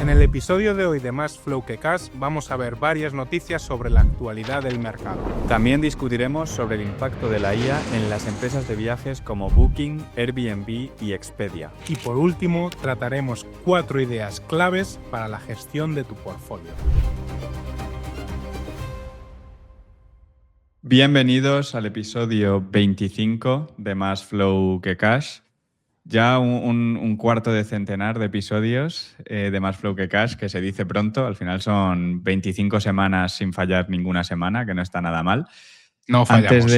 En el episodio de hoy de Más Flow que Cash vamos a ver varias noticias sobre la actualidad del mercado. También discutiremos sobre el impacto de la IA en las empresas de viajes como Booking, Airbnb y Expedia. Y por último, trataremos 4 ideas claves para la gestión de tu portfolio. Bienvenidos al episodio 25 de Más Flow que Cash. Ya un cuarto de centenar de episodios de Más Flow que Cash, que se dice pronto. Al final son 25 semanas sin fallar ninguna semana, que no está nada mal. No fallamos.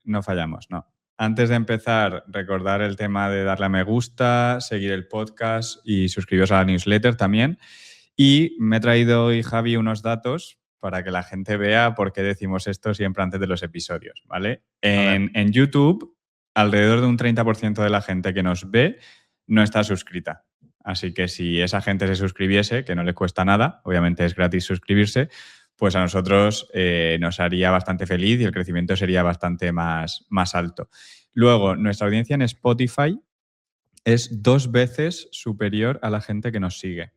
No fallamos, no. Antes de empezar, recordar el tema de darle a me gusta, seguir el podcast y suscribiros a la newsletter también. Y me he traído hoy, Javi, unos datos para que la gente vea por qué decimos esto siempre antes de los episodios, ¿vale? En YouTube, alrededor de un 30% de la gente que nos ve no está suscrita. Así que si esa gente se suscribiese, que no le cuesta nada, obviamente es gratis suscribirse, pues a nosotros nos haría bastante feliz y el crecimiento sería bastante más alto. Luego, nuestra audiencia en Spotify es 2 veces superior a la gente que nos sigue.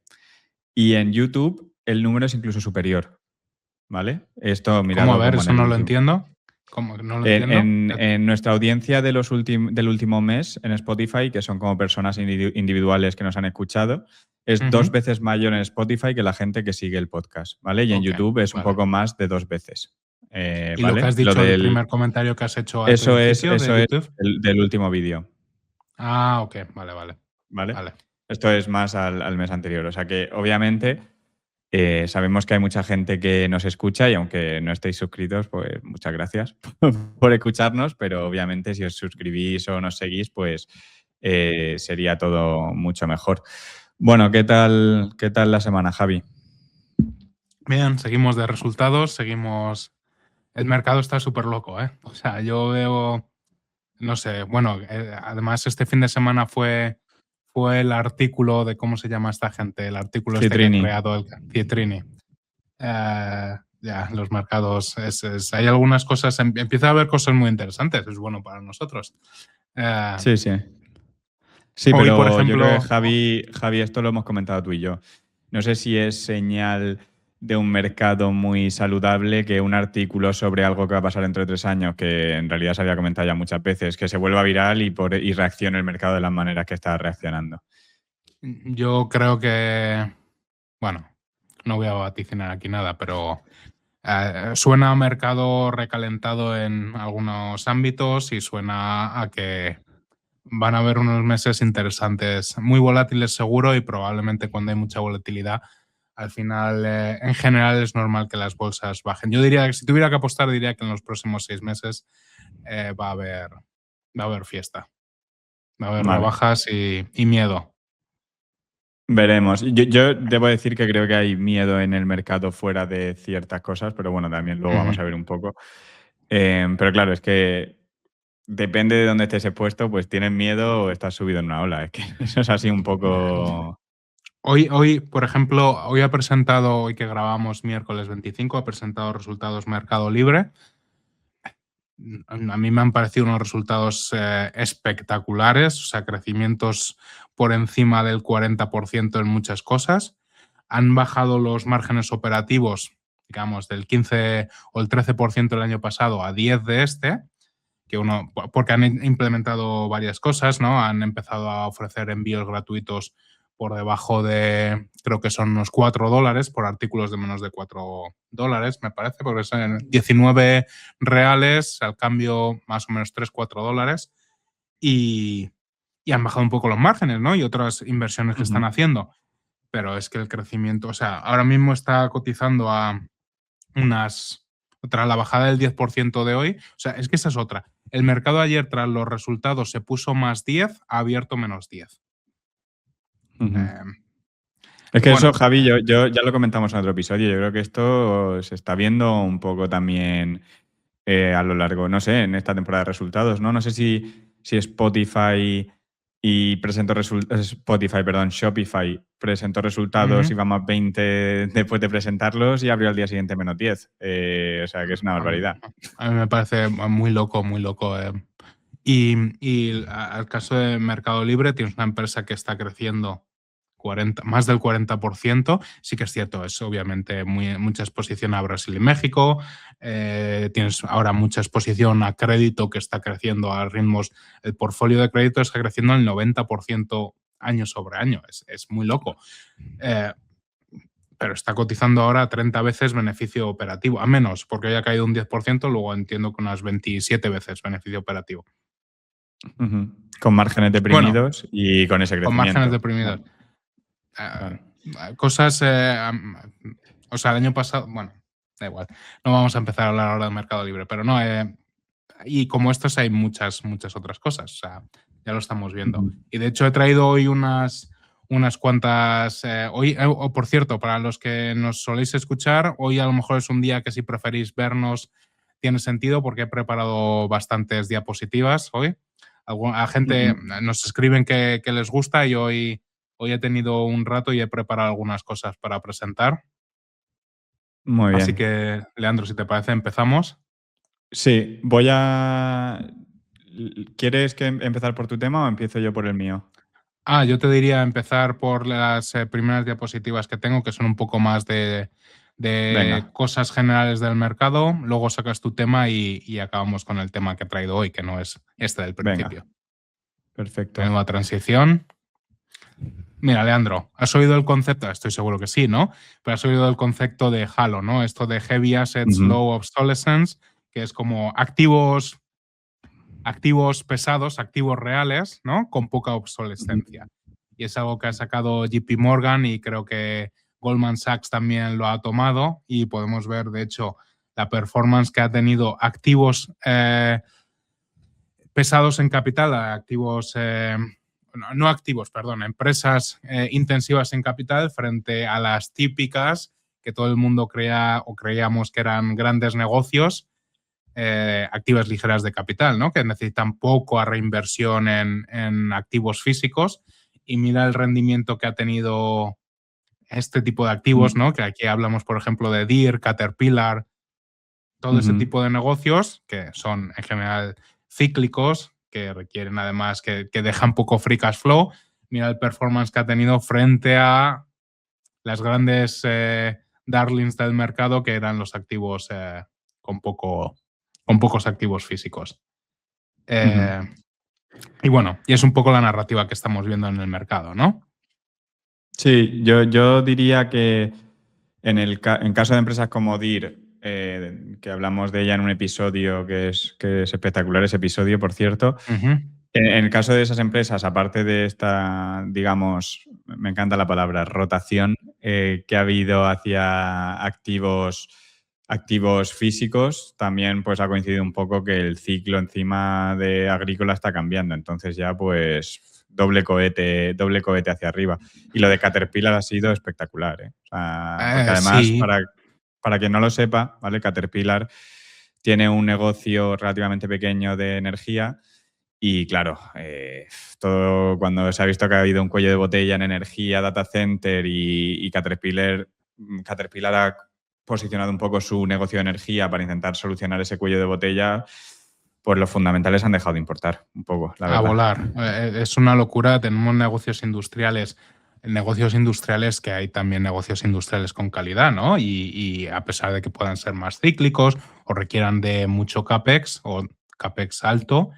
Y en YouTube el número es incluso superior, ¿vale? Esto, mirad. ¿Cómo? A ver, eso no lo entiendo. ¿Cómo? No lo entiendo. En nuestra audiencia del último mes en Spotify, que son como personas individuales que nos han escuchado, es 2 veces mayor en Spotify que la gente que sigue el podcast, ¿vale? Y en YouTube es un poco más de 2 veces. ¿Y ¿vale? lo que has dicho del primer comentario que has hecho al eso principio es de YouTube? del último vídeo. Ah, ok. Vale. Esto es más al mes anterior. O sea que, obviamente, sabemos que hay mucha gente que nos escucha y aunque no estéis suscritos, pues muchas gracias por escucharnos, pero obviamente si os suscribís o nos seguís, pues sería todo mucho mejor. Bueno, ¿qué tal la semana, Javi? Bien, seguimos de resultados, El mercado está súper loco, ¿eh? O sea, yo veo, no sé, bueno, además este fin de semana fue el artículo de, ¿cómo se llama esta gente? El artículo este que ha creado el Citrini. Ya, los mercados, hay algunas cosas, empieza a haber cosas muy interesantes, es bueno para nosotros. Sí. Sí, hoy, pero por ejemplo, yo creo que Javi, esto lo hemos comentado tú y yo. No sé si es señal de un mercado muy saludable que un artículo sobre algo que va a pasar dentro de 3 años, que en realidad se había comentado ya muchas veces, que se vuelva viral y reaccione el mercado de las maneras que está reaccionando. Yo creo que, bueno, no voy a vaticinar aquí nada, pero suena a mercado recalentado en algunos ámbitos y suena a que van a haber unos meses interesantes, muy volátiles seguro, y probablemente cuando hay mucha volatilidad, al final, en general es normal que las bolsas bajen. Yo diría que si tuviera que apostar, diría que en los próximos 6 meses va a haber fiesta. Va a haber rebajas y miedo. Veremos. Yo debo decir que creo que hay miedo en el mercado fuera de ciertas cosas, pero bueno, también luego vamos a ver un poco. Pero claro, es que depende de dónde estés expuesto, pues tienes miedo o estás subido en una ola. Es que eso es así un poco... Hoy, por ejemplo, hoy que grabamos miércoles 25, ha presentado resultados Mercado Libre. A mí me han parecido unos resultados espectaculares, o sea, crecimientos por encima del 40% en muchas cosas. Han bajado los márgenes operativos, digamos, del 15 o el 13% el año pasado a 10 de este, porque han implementado varias cosas, ¿no? Han empezado a ofrecer envíos gratuitos por debajo de, creo que son unos $4 por artículos de menos de $4, me parece, porque son 19 reales, al cambio más o menos $3-4, y han bajado un poco los márgenes, ¿no? Y otras inversiones que están haciendo. Pero es que el crecimiento, o sea, ahora mismo está cotizando a tras la bajada del 10% de hoy, o sea, es que esa es otra. El mercado ayer, tras los resultados, se puso más 10, ha abierto menos 10. Es que eso, Javi, yo ya lo comentamos en otro episodio. Yo creo que esto se está viendo un poco también a lo largo, no sé, en esta temporada de resultados, ¿no? No sé si Shopify presentó resultados y va más 20 después de presentarlos y abrió al día siguiente menos 10. O sea, que es una barbaridad. A mí me parece muy loco. Y al caso de Mercado Libre, tienes una empresa que está creciendo más del 40%. Sí que es cierto, es obviamente mucha exposición a Brasil y México. Tienes ahora mucha exposición a crédito que está creciendo a ritmos. El portfolio de crédito está creciendo al 90% año sobre año. Es muy loco. Pero está cotizando ahora 30 veces beneficio operativo, a menos, porque haya caído un 10%, luego entiendo que unas 27 veces beneficio operativo. Con márgenes deprimidos y con ese Con crecimiento. márgenes deprimidos. Claro. Cosas, o sea, el año pasado, bueno, da igual, no vamos a empezar a hablar ahora de mercado libre, pero no, y como estos hay muchas otras cosas, o sea, ya lo estamos viendo. Y de hecho he traído hoy unas cuantas, por cierto, para los que nos soléis escuchar, hoy a lo mejor es un día que si preferís vernos tiene sentido porque he preparado bastantes diapositivas hoy. A gente nos escriben que les gusta y hoy he tenido un rato y he preparado algunas cosas para presentar. Muy bien. Así que, Leandro, si te parece, empezamos. Sí, ¿Quieres que empezar por tu tema o empiezo yo por el mío? Yo te diría empezar por las primeras diapositivas que tengo, que son un poco más de Venga. cosas generales del mercado. Luego sacas tu tema y acabamos con el tema que he traído hoy, que no es este del principio. Venga. Perfecto. Nueva transición. Mira, Leandro, ¿has oído el concepto? Estoy seguro que sí, ¿no? Pero has oído el concepto de HALO, ¿no? Esto de Heavy Assets, Low Obsolescence, que es como activos pesados, activos reales, ¿no? Con poca obsolescencia. Y es algo que ha sacado JP Morgan y creo que Goldman Sachs también lo ha tomado y podemos ver, de hecho, la performance que ha tenido activos pesados en capital, empresas intensivas en capital frente a las típicas que todo el mundo creía o creíamos que eran grandes negocios, activas ligeras de capital, ¿no? Que necesitan poco a reinversión en activos físicos. Y mira el rendimiento que ha tenido este tipo de activos, ¿no? Que aquí hablamos, por ejemplo, de Deere, Caterpillar, todo ese tipo de negocios que son en general cíclicos, que requieren además que dejan poco free cash flow. Mira el performance que ha tenido frente a las grandes darlings del mercado, que eran los activos con pocos activos físicos. Y bueno, y es un poco la narrativa que estamos viendo en el mercado, ¿no? Sí, yo diría que en caso de empresas como Deere, que hablamos de ella en un episodio que es espectacular ese episodio, por cierto. En el caso de esas empresas, aparte de esta, digamos, me encanta la palabra, rotación que ha habido hacia activos físicos, también pues ha coincidido un poco que el ciclo encima de agrícola está cambiando. Entonces ya pues doble cohete hacia arriba. Y lo de Caterpillar ha sido espectacular, ¿eh? O sea, porque además, Sí. para quien no lo sepa, ¿vale? Caterpillar tiene un negocio relativamente pequeño de energía y, claro, todo cuando se ha visto que ha habido un cuello de botella en energía, data center y Caterpillar ha posicionado un poco su negocio de energía para intentar solucionar ese cuello de botella, pues los fundamentales han dejado de importar un poco, la verdad. A volar. Es una locura. Tenemos negocios industriales que hay también negocios industriales con calidad, ¿no? Y a pesar de que puedan ser más cíclicos o requieran de mucho CAPEX o CAPEX alto,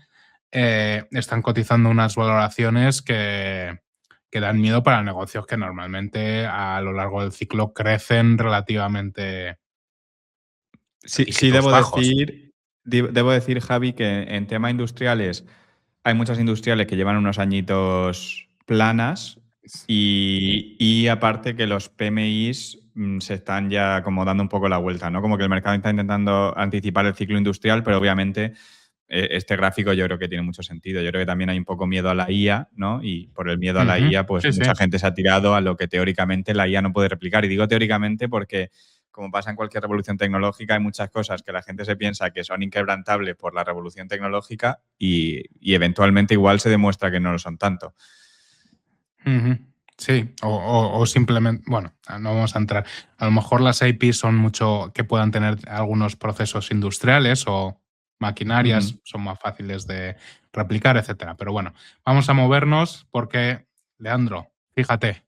están cotizando unas valoraciones que dan miedo para negocios que normalmente a lo largo del ciclo crecen relativamente. Sí, debo decir, Javi, que en temas industriales hay muchas industriales que llevan unos añitos planas y aparte que los PMIs se están ya como dando un poco la vuelta, ¿no? Como que el mercado está intentando anticipar el ciclo industrial, pero obviamente este gráfico yo creo que tiene mucho sentido. Yo creo que también hay un poco miedo a la IA, ¿no? Y por el miedo a la IA, pues mucha gente se ha tirado a lo que teóricamente la IA no puede replicar. Y digo teóricamente porque, como pasa en cualquier revolución tecnológica, hay muchas cosas que la gente se piensa que son inquebrantables por la revolución tecnológica y eventualmente igual se demuestra que no lo son tanto. Sí, o simplemente, bueno, no vamos a entrar. A lo mejor las IP son mucho que puedan tener algunos procesos industriales o maquinarias, son más fáciles de replicar, etcétera. Pero bueno, vamos a movernos porque, Leandro, fíjate,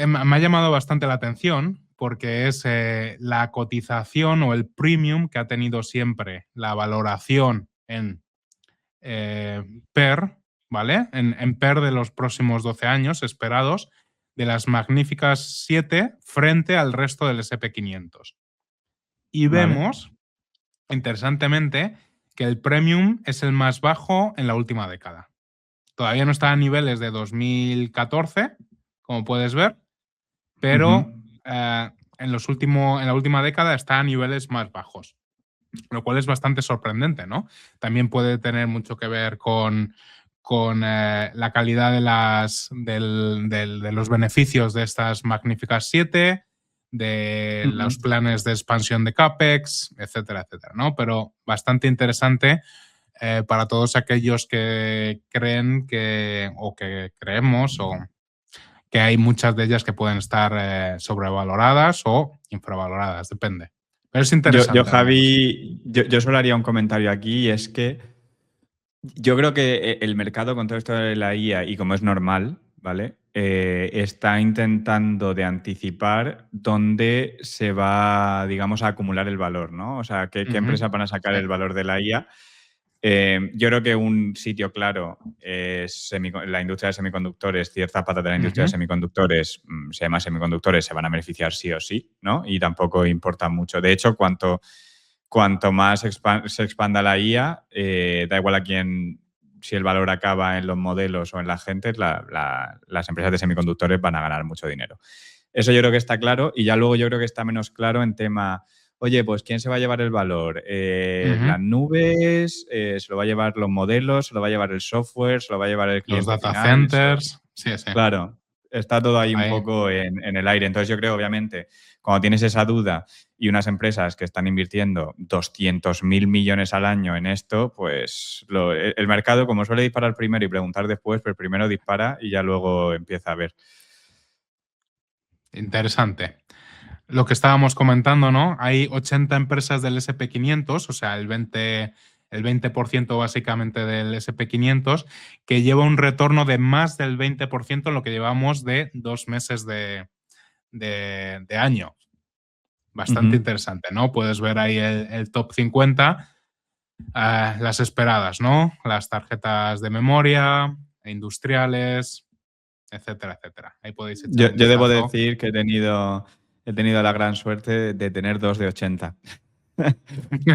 Me ha llamado bastante la atención porque es la cotización o el premium que ha tenido siempre la valoración en PER, ¿vale? En PER de los próximos 12 años esperados de las magníficas 7 frente al resto del SP500. Y Vale. vemos, interesantemente, que el premium es el más bajo en la última década. Todavía no está a niveles de 2014, como puedes ver, pero en la última década está a niveles más bajos, lo cual es bastante sorprendente, ¿no? También puede tener mucho que ver con la calidad de los beneficios de estas magníficas 7, de los planes de expansión de CAPEX, etcétera, etcétera, ¿no? Pero bastante interesante para todos aquellos que creen o que creemos o que hay muchas de ellas que pueden estar sobrevaloradas o infravaloradas, depende. Pero es interesante. Javi, yo solo haría un comentario aquí, y es que yo creo que el mercado con todo esto de la IA, y como es normal, ¿vale? Está intentando de anticipar dónde se va, digamos, a acumular el valor, ¿no? O sea, qué empresas van a sacar el valor de la IA. Yo creo que un sitio claro es la industria de semiconductores. Cierta pata de la industria de semiconductores, se llama semiconductores, se van a beneficiar sí o sí, ¿no? Y tampoco importa mucho. De hecho, cuanto más se expanda la IA, da igual a quién, si el valor acaba en los modelos o en la gente, las empresas de semiconductores van a ganar mucho dinero. Eso yo creo que está claro, y ya luego yo creo que está menos claro en tema, oye, pues ¿quién se va a llevar el valor? ¿Las nubes? ¿Se lo va a llevar los modelos? ¿Se lo va a llevar el software? ¿Se lo va a llevar el cliente los data final? centers? Sí. Claro, está todo ahí un poco en el aire. Entonces yo creo, obviamente, cuando tienes esa duda y unas empresas que están invirtiendo 200.000 millones al año en esto, pues el mercado, como suele disparar primero y preguntar después, pues primero dispara y ya luego empieza a ver. Interesante. Lo que estábamos comentando, ¿no? Hay 80 empresas del SP500, o sea, el 20% básicamente del SP500, que lleva un retorno de más del 20% en lo que llevamos de 2 meses de año. Bastante interesante, ¿no? Puedes ver ahí el top 50, las esperadas, ¿no? Las tarjetas de memoria, industriales, etcétera, etcétera. Ahí podéis echar un Yo debo vistazo. decir que he tenido la gran suerte de tener 2 de 80.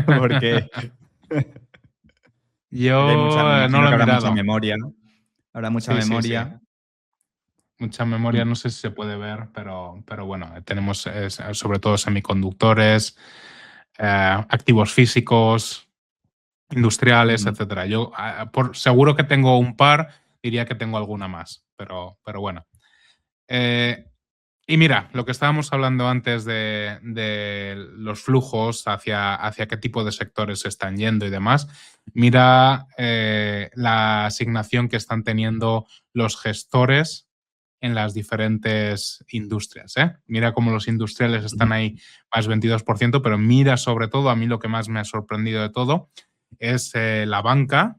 Porque Yo me no imagino lo que he habrá mucha mirado. memoria, ¿no? Habrá mucha Sí. memoria. Mucha memoria, no sé si se puede ver, pero bueno, tenemos sobre todo semiconductores, activos físicos, industriales, etcétera. Yo seguro que tengo un par, diría que tengo alguna más, pero bueno. Y mira, lo que estábamos hablando antes de los flujos hacia qué tipo de sectores se están yendo y demás, mira la asignación que están teniendo los gestores en las diferentes industrias. Mira cómo los industriales están ahí más 22%, pero mira sobre todo, a mí lo que más me ha sorprendido de todo es la banca,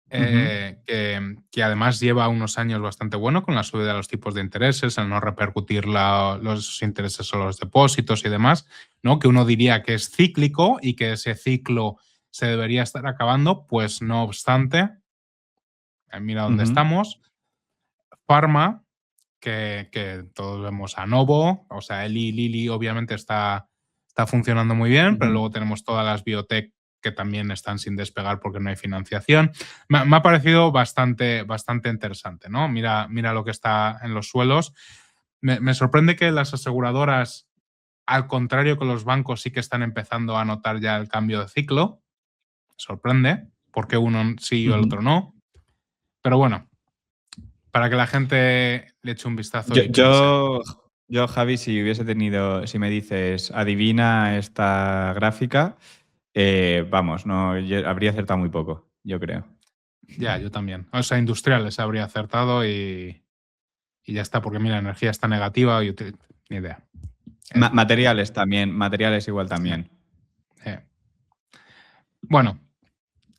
que además lleva unos años bastante bueno con la subida de los tipos de intereses, el no repercutir los intereses sobre los depósitos y demás, ¿no? Que uno diría que es cíclico y que ese ciclo se debería estar acabando, pues no obstante, mira dónde estamos. Pharma, que todos vemos a Novo, o sea, Eli Lilly obviamente está funcionando muy bien, pero luego tenemos todas las biotech que también están sin despegar porque no hay financiación. Me ha parecido bastante interesante, ¿no? Mira lo que está en los suelos. Me sorprende que las aseguradoras, al contrario que los bancos, sí que están empezando a notar ya el cambio de ciclo. Me sorprende, porque uno sí y el otro no. Pero bueno, para que la gente le eche un vistazo y piense. Yo, Javi, si me dices, adivina esta gráfica, vamos, no, yo habría acertado muy poco, yo creo. Ya, yo también. O sea, industriales habría acertado y ya está, porque mira, energía está negativa y ni idea. Materiales también, materiales igual también. Bueno,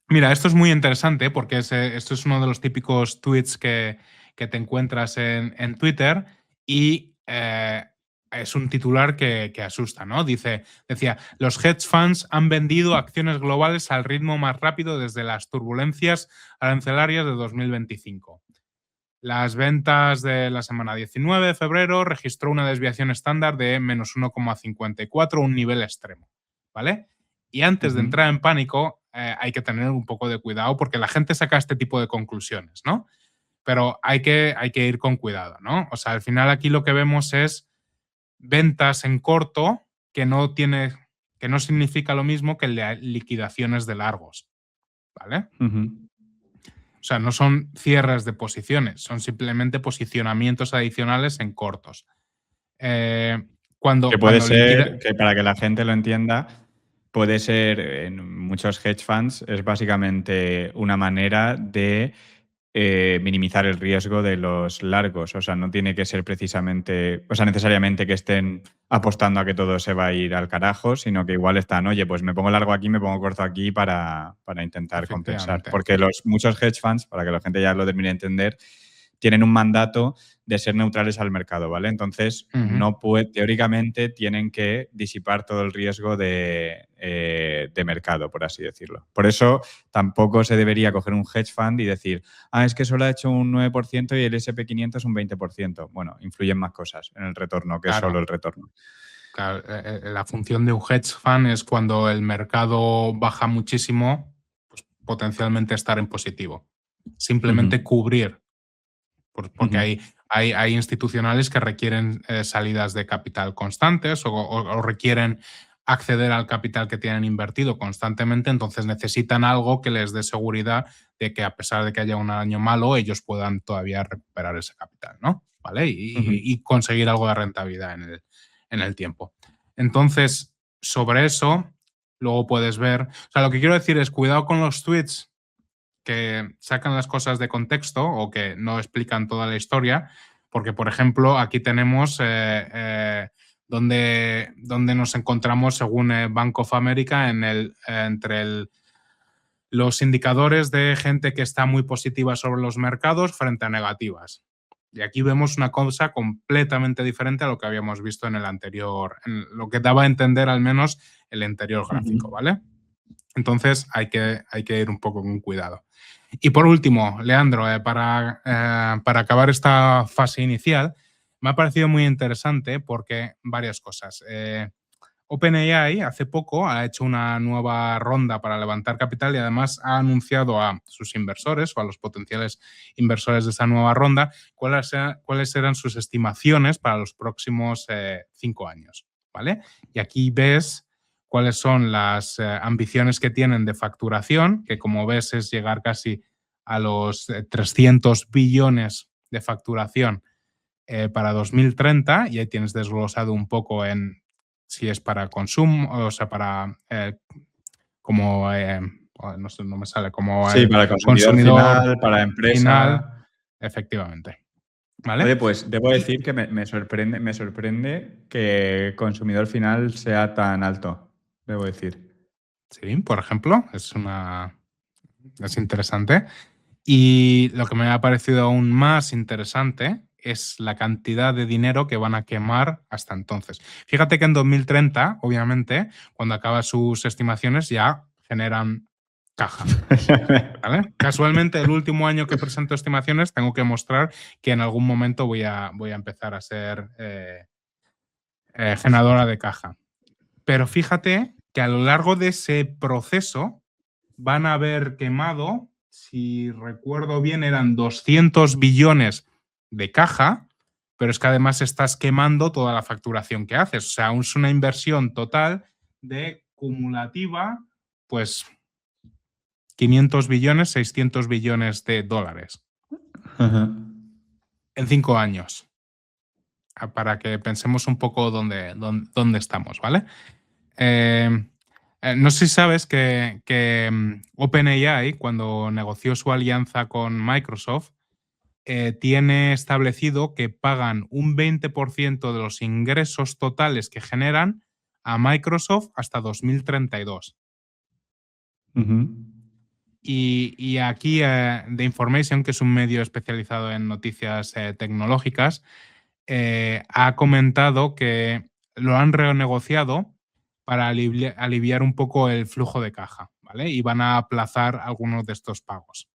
mira, esto es muy interesante porque esto es uno de los típicos tweets que que te encuentras en Twitter y es un titular que asusta, ¿no? Decía, los hedge funds han vendido acciones globales al ritmo más rápido desde las turbulencias arancelarias de 2025. Las ventas de la semana 19 de febrero registró una desviación estándar de menos 1,54, un nivel extremo, ¿vale? Y antes de entrar en pánico, hay que tener un poco de cuidado porque la gente saca este tipo de conclusiones, ¿no? Pero hay que ir con cuidado, ¿no? O sea, al final aquí lo que vemos es ventas en corto que no significa lo mismo que liquidaciones de largos, ¿vale? O sea, no son cierres de posiciones, son simplemente posicionamientos adicionales en cortos. Que puede ser, que para que la gente lo entienda, puede ser en muchos hedge funds, es básicamente una manera de minimizar el riesgo de los largos. O sea, no tiene que ser precisamente, o sea, necesariamente que estén apostando a que todo se va a ir al carajo, sino que igual están, oye, pues me pongo largo aquí, me pongo corto aquí para intentar compensar. Porque muchos hedge funds, para que la gente ya lo termine de entender, tienen un mandato de ser neutrales al mercado, ¿vale? Entonces, teóricamente tienen que disipar todo el riesgo de mercado, por así decirlo. Por eso tampoco se debería coger un hedge fund y decir, es que solo ha hecho un 9% y el SP500 es un 20%. Bueno, influyen más cosas en el retorno que solo el retorno. Claro, la función de un hedge fund es cuando el mercado baja muchísimo, pues potencialmente estar en positivo. Simplemente cubrir, porque hay institucionales que requieren salidas de capital constantes o requieren acceder al capital que tienen invertido constantemente, entonces necesitan algo que les dé seguridad de que a pesar de que haya un año malo, ellos puedan todavía recuperar ese capital, ¿no? ¿Vale? Y conseguir algo de rentabilidad en el tiempo. Entonces, sobre eso, luego puedes ver... O sea, lo que quiero decir es cuidado con los tweets que sacan las cosas de contexto o que no explican toda la historia, porque, por ejemplo, aquí tenemos donde nos encontramos, según Bank of America, entre los indicadores de gente que está muy positiva sobre los mercados frente a negativas. Y aquí vemos una cosa completamente diferente a lo que habíamos visto en el anterior, en lo que daba a entender al menos el anterior gráfico, ¿vale? Entonces hay que ir un poco con cuidado. Y por último, Leandro, para acabar esta fase inicial, me ha parecido muy interesante porque varias cosas. OpenAI hace poco ha hecho una nueva ronda para levantar capital y además ha anunciado a sus inversores o a los potenciales inversores de esa nueva ronda cuáles eran sus estimaciones para los próximos 5 años, ¿vale? Y aquí ves cuáles son las ambiciones que tienen de facturación, que como ves es llegar casi a los 300 billones de facturación para 2030, y ahí tienes desglosado un poco en si es para consumo, o sea, para como, no sé, no me sale, como sí, para el consumidor final, para la empresa. Final, efectivamente. ¿Vale? Oye, pues debo decir que me sorprende que consumidor final sea tan alto, debo decir. Sí, por ejemplo, es interesante. Y lo que me ha parecido aún más interesante es la cantidad de dinero que van a quemar hasta entonces. Fíjate que en 2030, obviamente, cuando acaba sus estimaciones, ya generan caja. ¿Vale? Casualmente, el último año que presento estimaciones, tengo que mostrar que en algún momento voy a empezar a ser generadora de caja. Pero fíjate que a lo largo de ese proceso van a haber quemado, si recuerdo bien, eran 200 billones de caja, pero es que además estás quemando toda la facturación que haces. O sea, es una inversión total de cumulativa, pues 500 billones, 600 billones de dólares. En 5 años. Para que pensemos un poco dónde estamos, ¿vale? No sé si sabes que OpenAI, cuando negoció su alianza con Microsoft, tiene establecido que pagan un 20% de los ingresos totales que generan a Microsoft hasta 2032. Y aquí The Information, que es un medio especializado en noticias tecnológicas, ha comentado que lo han renegociado para aliviar un poco el flujo de caja, ¿vale? Y van a aplazar algunos de estos pagos.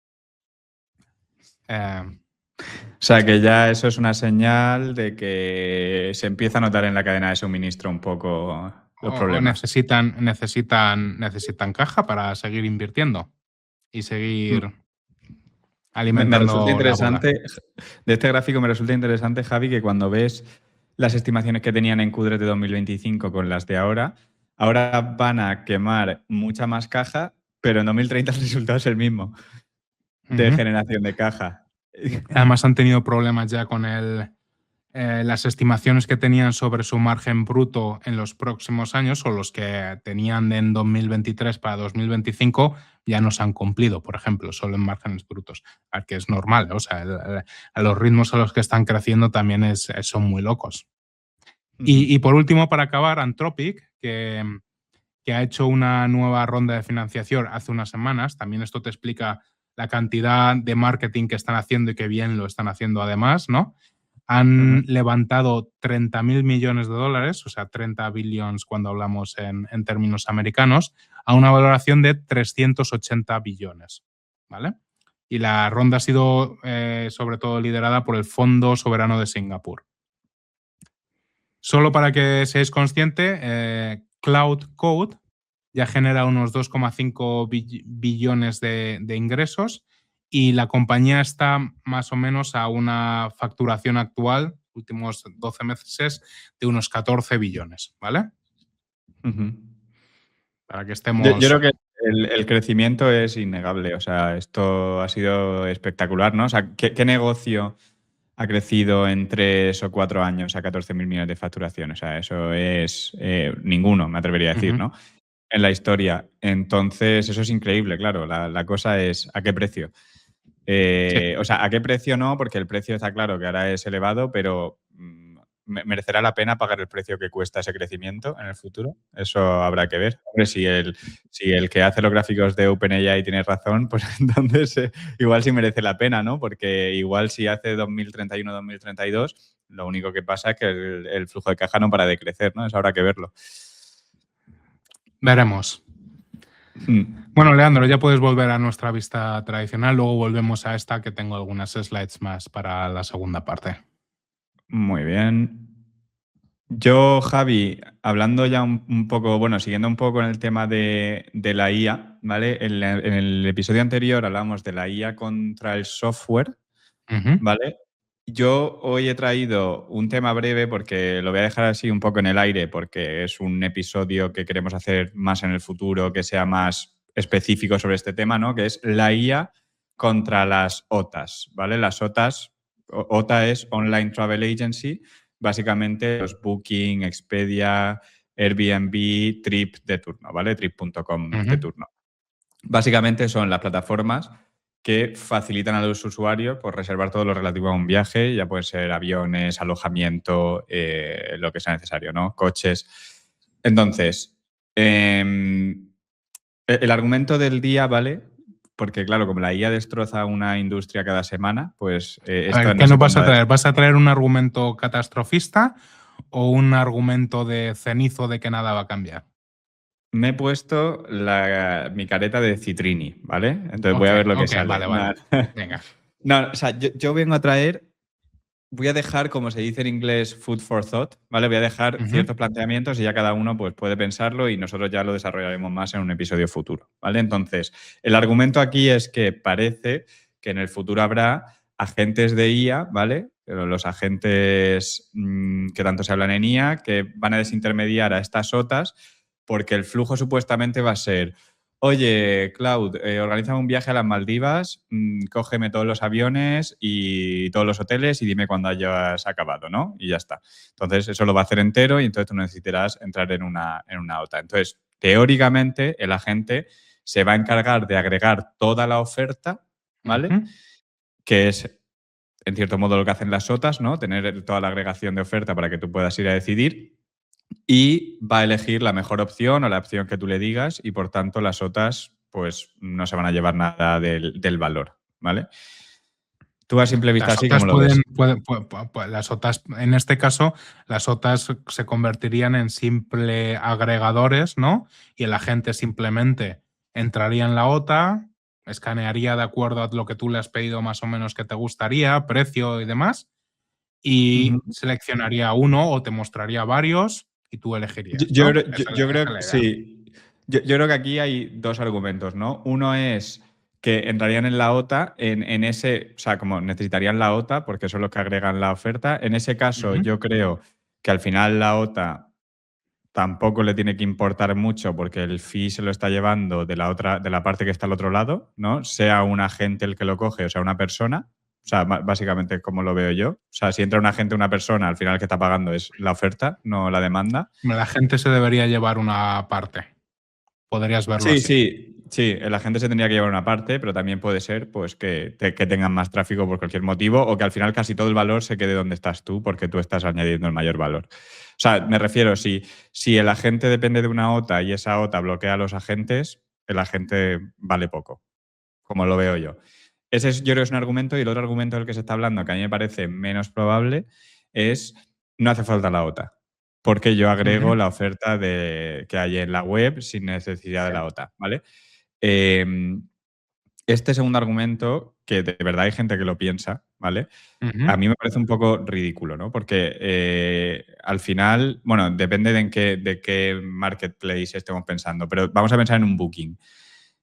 O sea, que ya eso es una señal de que se empieza a notar en la cadena de suministro un poco los O problemas. necesitan caja para seguir invirtiendo y seguir Me resulta alimentando la bola. interesante, de este gráfico me resulta interesante, Javi, que cuando ves las estimaciones que tenían en Q3 de 2025 con las de ahora van a quemar mucha más caja, pero en 2030 el resultado es el mismo de generación de caja. Además han tenido problemas ya con las estimaciones que tenían sobre su margen bruto en los próximos años o los que tenían en 2023 para 2025 ya no se han cumplido, por ejemplo, solo en márgenes brutos, al que es normal, o sea, a los ritmos a los que están creciendo también son muy locos. Y por último, para acabar, Anthropic, que ha hecho una nueva ronda de financiación hace unas semanas, también esto te explica la cantidad de marketing que están haciendo y que bien lo están haciendo además, ¿no? Han levantado 30.000 millones de dólares, o sea, 30 billions cuando hablamos en términos americanos, a una valoración de 380 billones, ¿vale? Y la ronda ha sido sobre todo liderada por el Fondo Soberano de Singapur. Solo para que seáis conscientes, Cloud Code ya genera unos 2,5 billones de ingresos y la compañía está más o menos a una facturación actual, últimos 12 meses, de unos 14 billones, ¿vale? Para que estemos... Yo creo que el crecimiento es innegable, o sea, esto ha sido espectacular, ¿no? O sea, ¿qué negocio ha crecido en 3 o 4 años a 14.000 millones de facturación? O sea, eso es ninguno, me atrevería a decir, ¿no? En la historia. Entonces, eso es increíble, claro. La cosa es, ¿a qué precio? Sí. O sea, ¿a qué precio no? Porque el precio está claro que ahora es elevado, pero ¿merecerá la pena pagar el precio que cuesta ese crecimiento en el futuro? Eso habrá que ver. Hombre, si el que hace los gráficos de OpenAI tiene razón, pues entonces igual sí merece la pena, ¿no? Porque igual si hace 2031-2032, lo único que pasa es que el flujo de caja no para de crecer, ¿no? Eso habrá que verlo. Veremos. Bueno, Leandro, ya puedes volver a nuestra vista tradicional, luego volvemos a esta que tengo algunas slides más para la segunda parte. Muy bien. Yo, Javi, hablando ya un poco, bueno, siguiendo un poco en el tema de la IA, ¿vale? En el episodio anterior hablamos de la IA contra el software, ¿vale? Yo hoy he traído un tema breve porque lo voy a dejar así un poco en el aire porque es un episodio que queremos hacer más en el futuro, que sea más específico sobre este tema, ¿no? Que es la IA contra las OTAs, ¿vale? Las OTAs, OTA es Online Travel Agency, básicamente los Booking, Expedia, Airbnb, Trip de turno, ¿vale? Trip.com de turno. Básicamente son las plataformas que facilitan a los usuarios pues, reservar todo lo relativo a un viaje, ya pueden ser aviones, alojamiento, lo que sea necesario, ¿no? Coches. Entonces, el argumento del día, ¿vale? Porque, claro, como la IA destroza una industria cada semana, pues... ¿Qué nos vas a traer? ¿Vas a traer un argumento catastrofista o un argumento de cenizo de que nada va a cambiar? Me he puesto mi careta de Citrini, ¿vale? Entonces voy a ver lo que sale. Vale. Venga. No, o sea, yo vengo a traer... Voy a dejar, como se dice en inglés, food for thought, ¿vale? Voy a dejar ciertos planteamientos y ya cada uno pues, puede pensarlo y nosotros ya lo desarrollaremos más en un episodio futuro, ¿vale? Entonces, el argumento aquí es que parece que en el futuro habrá agentes de IA, ¿vale? Pero los agentes que tanto se hablan en IA, que van a desintermediar a estas OTAs porque el flujo supuestamente va a ser... Oye, Cloud, organízame un viaje a las Maldivas, cógeme todos los aviones y todos los hoteles y dime cuándo hayas acabado, ¿no? Y ya está. Entonces, eso lo va a hacer entero y entonces tú necesitarás entrar en una OTA. Entonces, teóricamente, el agente se va a encargar de agregar toda la oferta, ¿vale? Que es, en cierto modo, lo que hacen las OTAs, ¿no? Tener toda la agregación de oferta para que tú puedas ir a decidir. Y va a elegir la mejor opción o la opción que tú le digas y, por tanto, las OTAs pues no se van a llevar nada del valor, ¿vale? Tú a simple vista Las así, OTAs ¿cómo lo ves? las OTAs, en este caso, las OTAs se convertirían en simple agregadores, ¿no? Y el agente simplemente entraría en la OTA, escanearía de acuerdo a lo que tú le has pedido más o menos que te gustaría, precio y demás, Ujú. y seleccionaría uno o te mostraría varios y tú Yo, elegirías, yo ¿no? creo, yo- yo Esa creo es que la idea. sí. Yo creo que aquí hay dos argumentos, ¿no? Uno es que entrarían en la OTA, en ese, o sea, como necesitarían la OTA, porque son los que agregan la oferta. En ese caso, Ujú, yo creo que al final la OTA tampoco le tiene que importar mucho porque el fee se lo está llevando de la otra, de la parte que está al otro lado, ¿no? Sea un agente el que lo coge o sea una persona. O sea, básicamente como lo veo yo. O sea, si entra un agente o una persona, al final el que está pagando es la oferta, no la demanda. La gente se debería llevar una parte. Podrías verlo Sí, así. sí, sí, el agente se tendría que llevar una parte, pero también puede ser pues, que tengan más tráfico por cualquier motivo o que al final casi todo el valor se quede donde estás tú porque tú estás añadiendo el mayor valor. O sea, me refiero, si el agente depende de una OTA y esa OTA bloquea a los agentes, el agente vale poco, como lo veo yo. Ese es, yo creo que es un argumento, y el otro argumento del que se está hablando, que a mí me parece menos probable, es no hace falta la OTA, porque yo agrego Ujú, la oferta que hay en la web sin necesidad de sí. la OTA, ¿vale? Este segundo argumento, que de verdad hay gente que lo piensa, ¿vale? Ujú, A mí me parece un poco ridículo, ¿no? Porque al final, bueno, depende de qué marketplace estemos pensando, pero vamos a pensar en un Booking.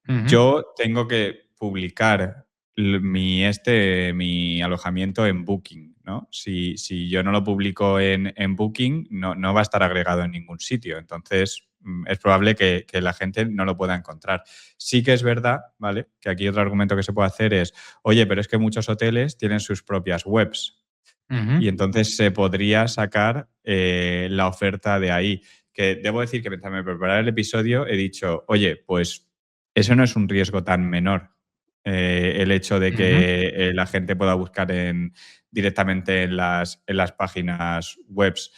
ujú. Yo tengo que publicar mi alojamiento en Booking, ¿no? Si yo no lo publico en Booking, no va a estar agregado en ningún sitio. Entonces, es probable que la gente no lo pueda encontrar. Sí que es verdad, ¿vale? Que aquí otro argumento que se puede hacer es, oye, pero es que muchos hoteles tienen sus propias webs Ujú, y entonces se podría sacar la oferta de ahí. Que debo decir que mientras me preparaba el episodio he dicho, oye, pues eso no es un riesgo tan menor. El hecho de ujú. que la gente pueda buscar directamente en las páginas webs.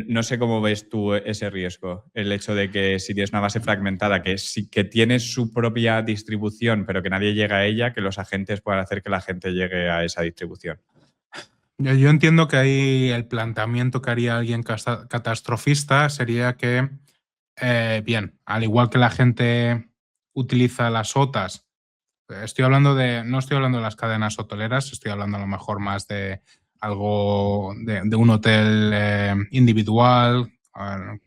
No sé cómo ves tú ese riesgo, el hecho de que si tienes una base fragmentada que sí que tiene su propia distribución, pero que nadie llega a ella, que los agentes puedan hacer que la gente llegue a esa distribución. Yo entiendo que ahí el planteamiento que haría alguien catastrofista sería que, bien, al igual que la gente utiliza las OTAs, no estoy hablando de las cadenas hoteleras, estoy hablando a lo mejor más de algo de un hotel individual,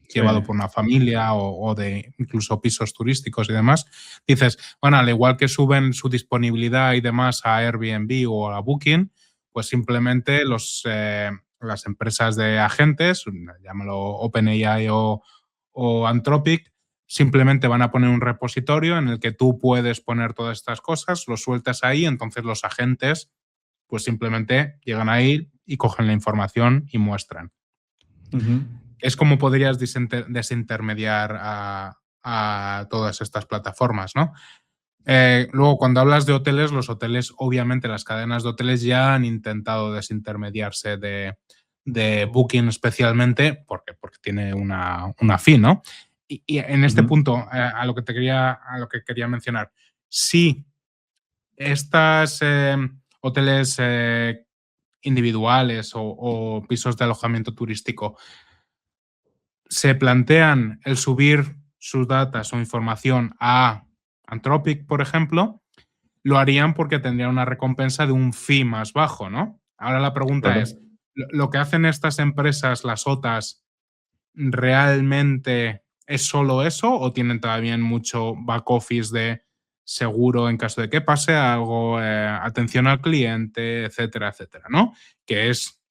Sí. llevado por una familia o de incluso pisos turísticos y demás. Dices, bueno, al igual que suben su disponibilidad y demás a Airbnb o a Booking, pues simplemente las empresas de agentes, llámalo OpenAI o Anthropic, simplemente van a poner un repositorio en el que tú puedes poner todas estas cosas, lo sueltas ahí, entonces los agentes pues simplemente llegan ahí y cogen la información y muestran. Ujú. Es como podrías desintermediar a todas estas plataformas, ¿no? Luego, cuando hablas de hoteles, los hoteles, obviamente las cadenas de hoteles ya han intentado desintermediarse de Booking especialmente porque tiene una fee, ¿no? Y en este Ujú. punto, a lo que quería mencionar, si estas hoteles individuales o pisos de alojamiento turístico se plantean el subir sus datos o información a Anthropic, por ejemplo, lo harían porque tendrían una recompensa de un fee más bajo, ¿no? Ahora la pregunta Claro. es, ¿lo que hacen estas empresas, las OTAs, realmente es solo eso o tienen también mucho back office de seguro en caso de que pase algo, atención al cliente, etcétera, etcétera, ¿no? Que es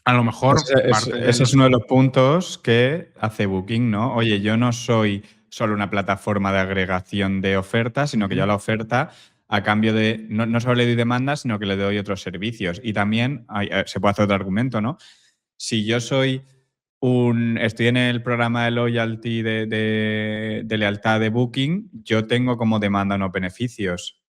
a lo mejor parte de Ese es los... uno de los puntos que hace Booking, ¿no? Oye, yo no soy solo una plataforma de agregación de ofertas, sino que yo Ujú, la oferta a cambio de, no solo le doy demandas, sino que le doy otros servicios. Y también se puede hacer otro argumento, ¿no? Si yo estoy en el programa de loyalty de lealtad de Booking, yo tengo como demanda unos beneficios.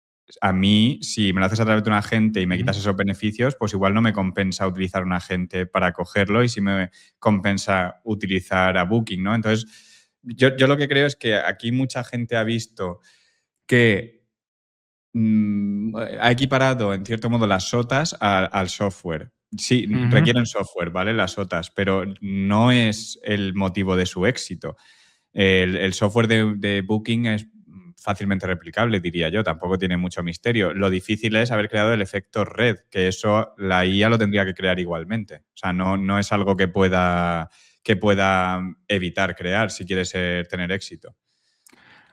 A mí, si me lo haces a través de un agente y me ujú. quitas esos beneficios, pues igual no me compensa utilizar un agente para cogerlo y sí me compensa utilizar a Booking, ¿no? Entonces, Yo lo que creo es que aquí mucha gente ha visto que ha equiparado, en cierto modo, las SOTAs al software. Sí, requieren software, ¿vale? Las SOTAs, pero no es el motivo de su éxito. El software de Booking es fácilmente replicable, diría yo. Tampoco tiene mucho misterio. Lo difícil es haber creado el efecto red, que eso la IA lo tendría que crear igualmente. O sea, no es algo que pueda evitar crear si quieres tener éxito.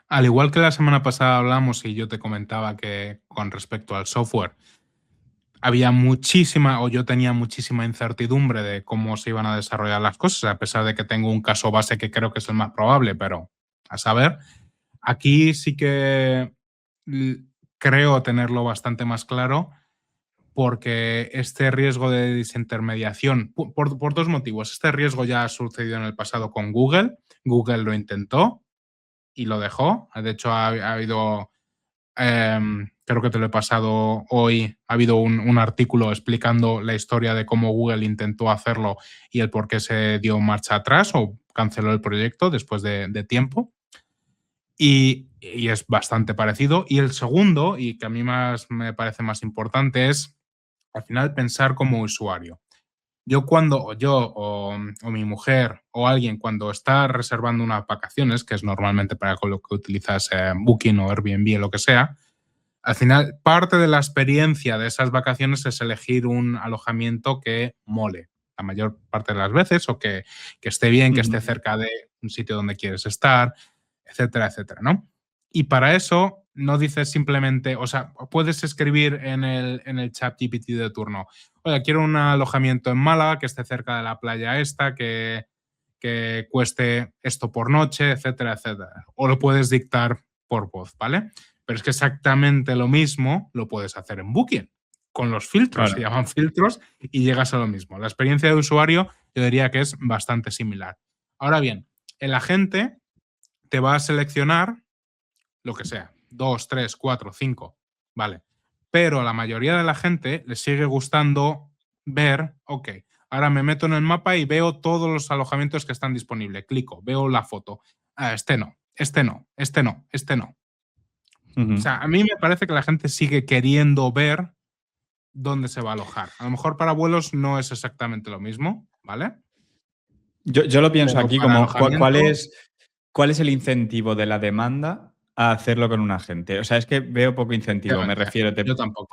Al igual que la semana pasada hablamos y yo te comentaba que con respecto al software había muchísima, o yo tenía muchísima incertidumbre de cómo se iban a desarrollar las cosas, a pesar de que tengo un caso base que creo que es el más probable, pero a saber, aquí sí que creo tenerlo bastante más claro porque este riesgo de desintermediación, por dos motivos. Este riesgo ya ha sucedido en el pasado con Google. Google lo intentó y lo dejó. De hecho, ha habido, creo que te lo he pasado hoy, ha habido un artículo explicando la historia de cómo Google intentó hacerlo y el por qué se dio marcha atrás o canceló el proyecto después de tiempo. Y es bastante parecido. Y el segundo, y que a mí más me parece más importante, es al final pensar como usuario. Yo o mi mujer o alguien cuando está reservando unas vacaciones, que es normalmente para lo que utilizas Booking o Airbnb o lo que sea, al final parte de la experiencia de esas vacaciones es elegir un alojamiento que mole la mayor parte de las veces o que esté bien, que esté cerca de un sitio donde quieres estar, etcétera, etcétera, ¿no? Y para eso no dices simplemente, o sea, puedes escribir en el chat GPT de turno, oye, quiero un alojamiento en Málaga que esté cerca de la playa esta, que cueste esto por noche, etcétera, etcétera. O lo puedes dictar por voz, ¿vale? Pero es que exactamente lo mismo lo puedes hacer en Booking, con los filtros, Claro. se llaman filtros, y llegas a lo mismo. La experiencia de usuario yo diría que es bastante similar. Ahora bien, el agente te va a seleccionar lo que sea, 2, 3, 4, 5, vale. Pero a la mayoría de la gente le sigue gustando ver, ok, ahora me meto en el mapa y veo todos los alojamientos que están disponibles. Clico, veo la foto. Ah, este no, este no, este no, este no. O sea, a mí me parece que la gente sigue queriendo ver dónde se va a alojar. A lo mejor para vuelos no es exactamente lo mismo, ¿vale? Yo lo pienso Pero aquí para como alojamiento, ¿cuál es el incentivo de la demanda a hacerlo con un agente? O sea, es que veo poco incentivo. Me refiero, yo tampoco.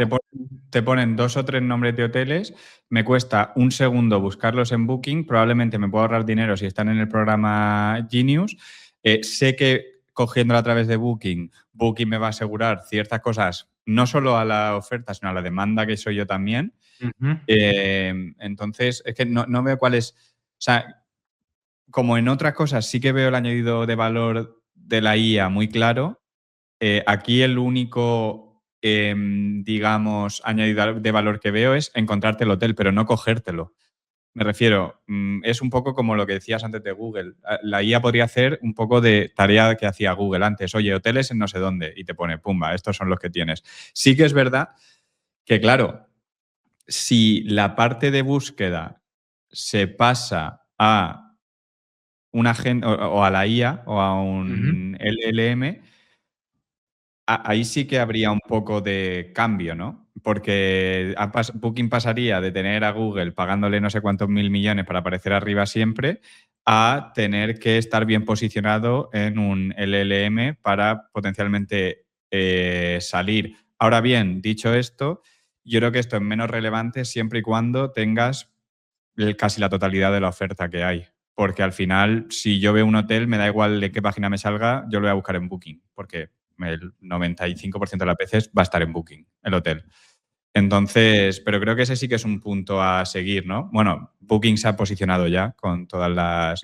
te ponen 2 o 3 nombres de hoteles, me cuesta un segundo buscarlos en Booking, probablemente me puedo ahorrar dinero si están en el programa Genius. Sé que cogiéndolo a través de Booking, Booking me va a asegurar ciertas cosas, no solo a la oferta, sino a la demanda que soy yo también. Entonces, es que no veo cuál es. O sea, como en otras cosas sí que veo el añadido de valor de la IA muy claro, aquí el único, digamos, añadido de valor que veo es encontrarte el hotel, pero no cogértelo. Me refiero, es un poco como lo que decías antes de Google. La IA podría hacer un poco de tarea que hacía Google antes. Oye, hoteles en no sé dónde. Y te pone, pumba, estos son los que tienes. Sí que es verdad que, claro, si la parte de búsqueda se pasa a un agente o a la IA o a un LLM, ahí sí que habría un poco de cambio, ¿no? Porque Booking pasaría de tener a Google pagándole no sé cuántos mil millones para aparecer arriba siempre a tener que estar bien posicionado en un LLM para potencialmente salir. Ahora bien, dicho esto, yo creo que esto es menos relevante siempre y cuando tengas casi la totalidad de la oferta que hay. Porque al final, si yo veo un hotel, me da igual de qué página me salga, yo lo voy a buscar en Booking, porque el 95% de las veces va a estar en Booking, el hotel. Entonces, pero creo que ese sí que es un punto a seguir, ¿no? Bueno, Booking se ha posicionado ya con todas las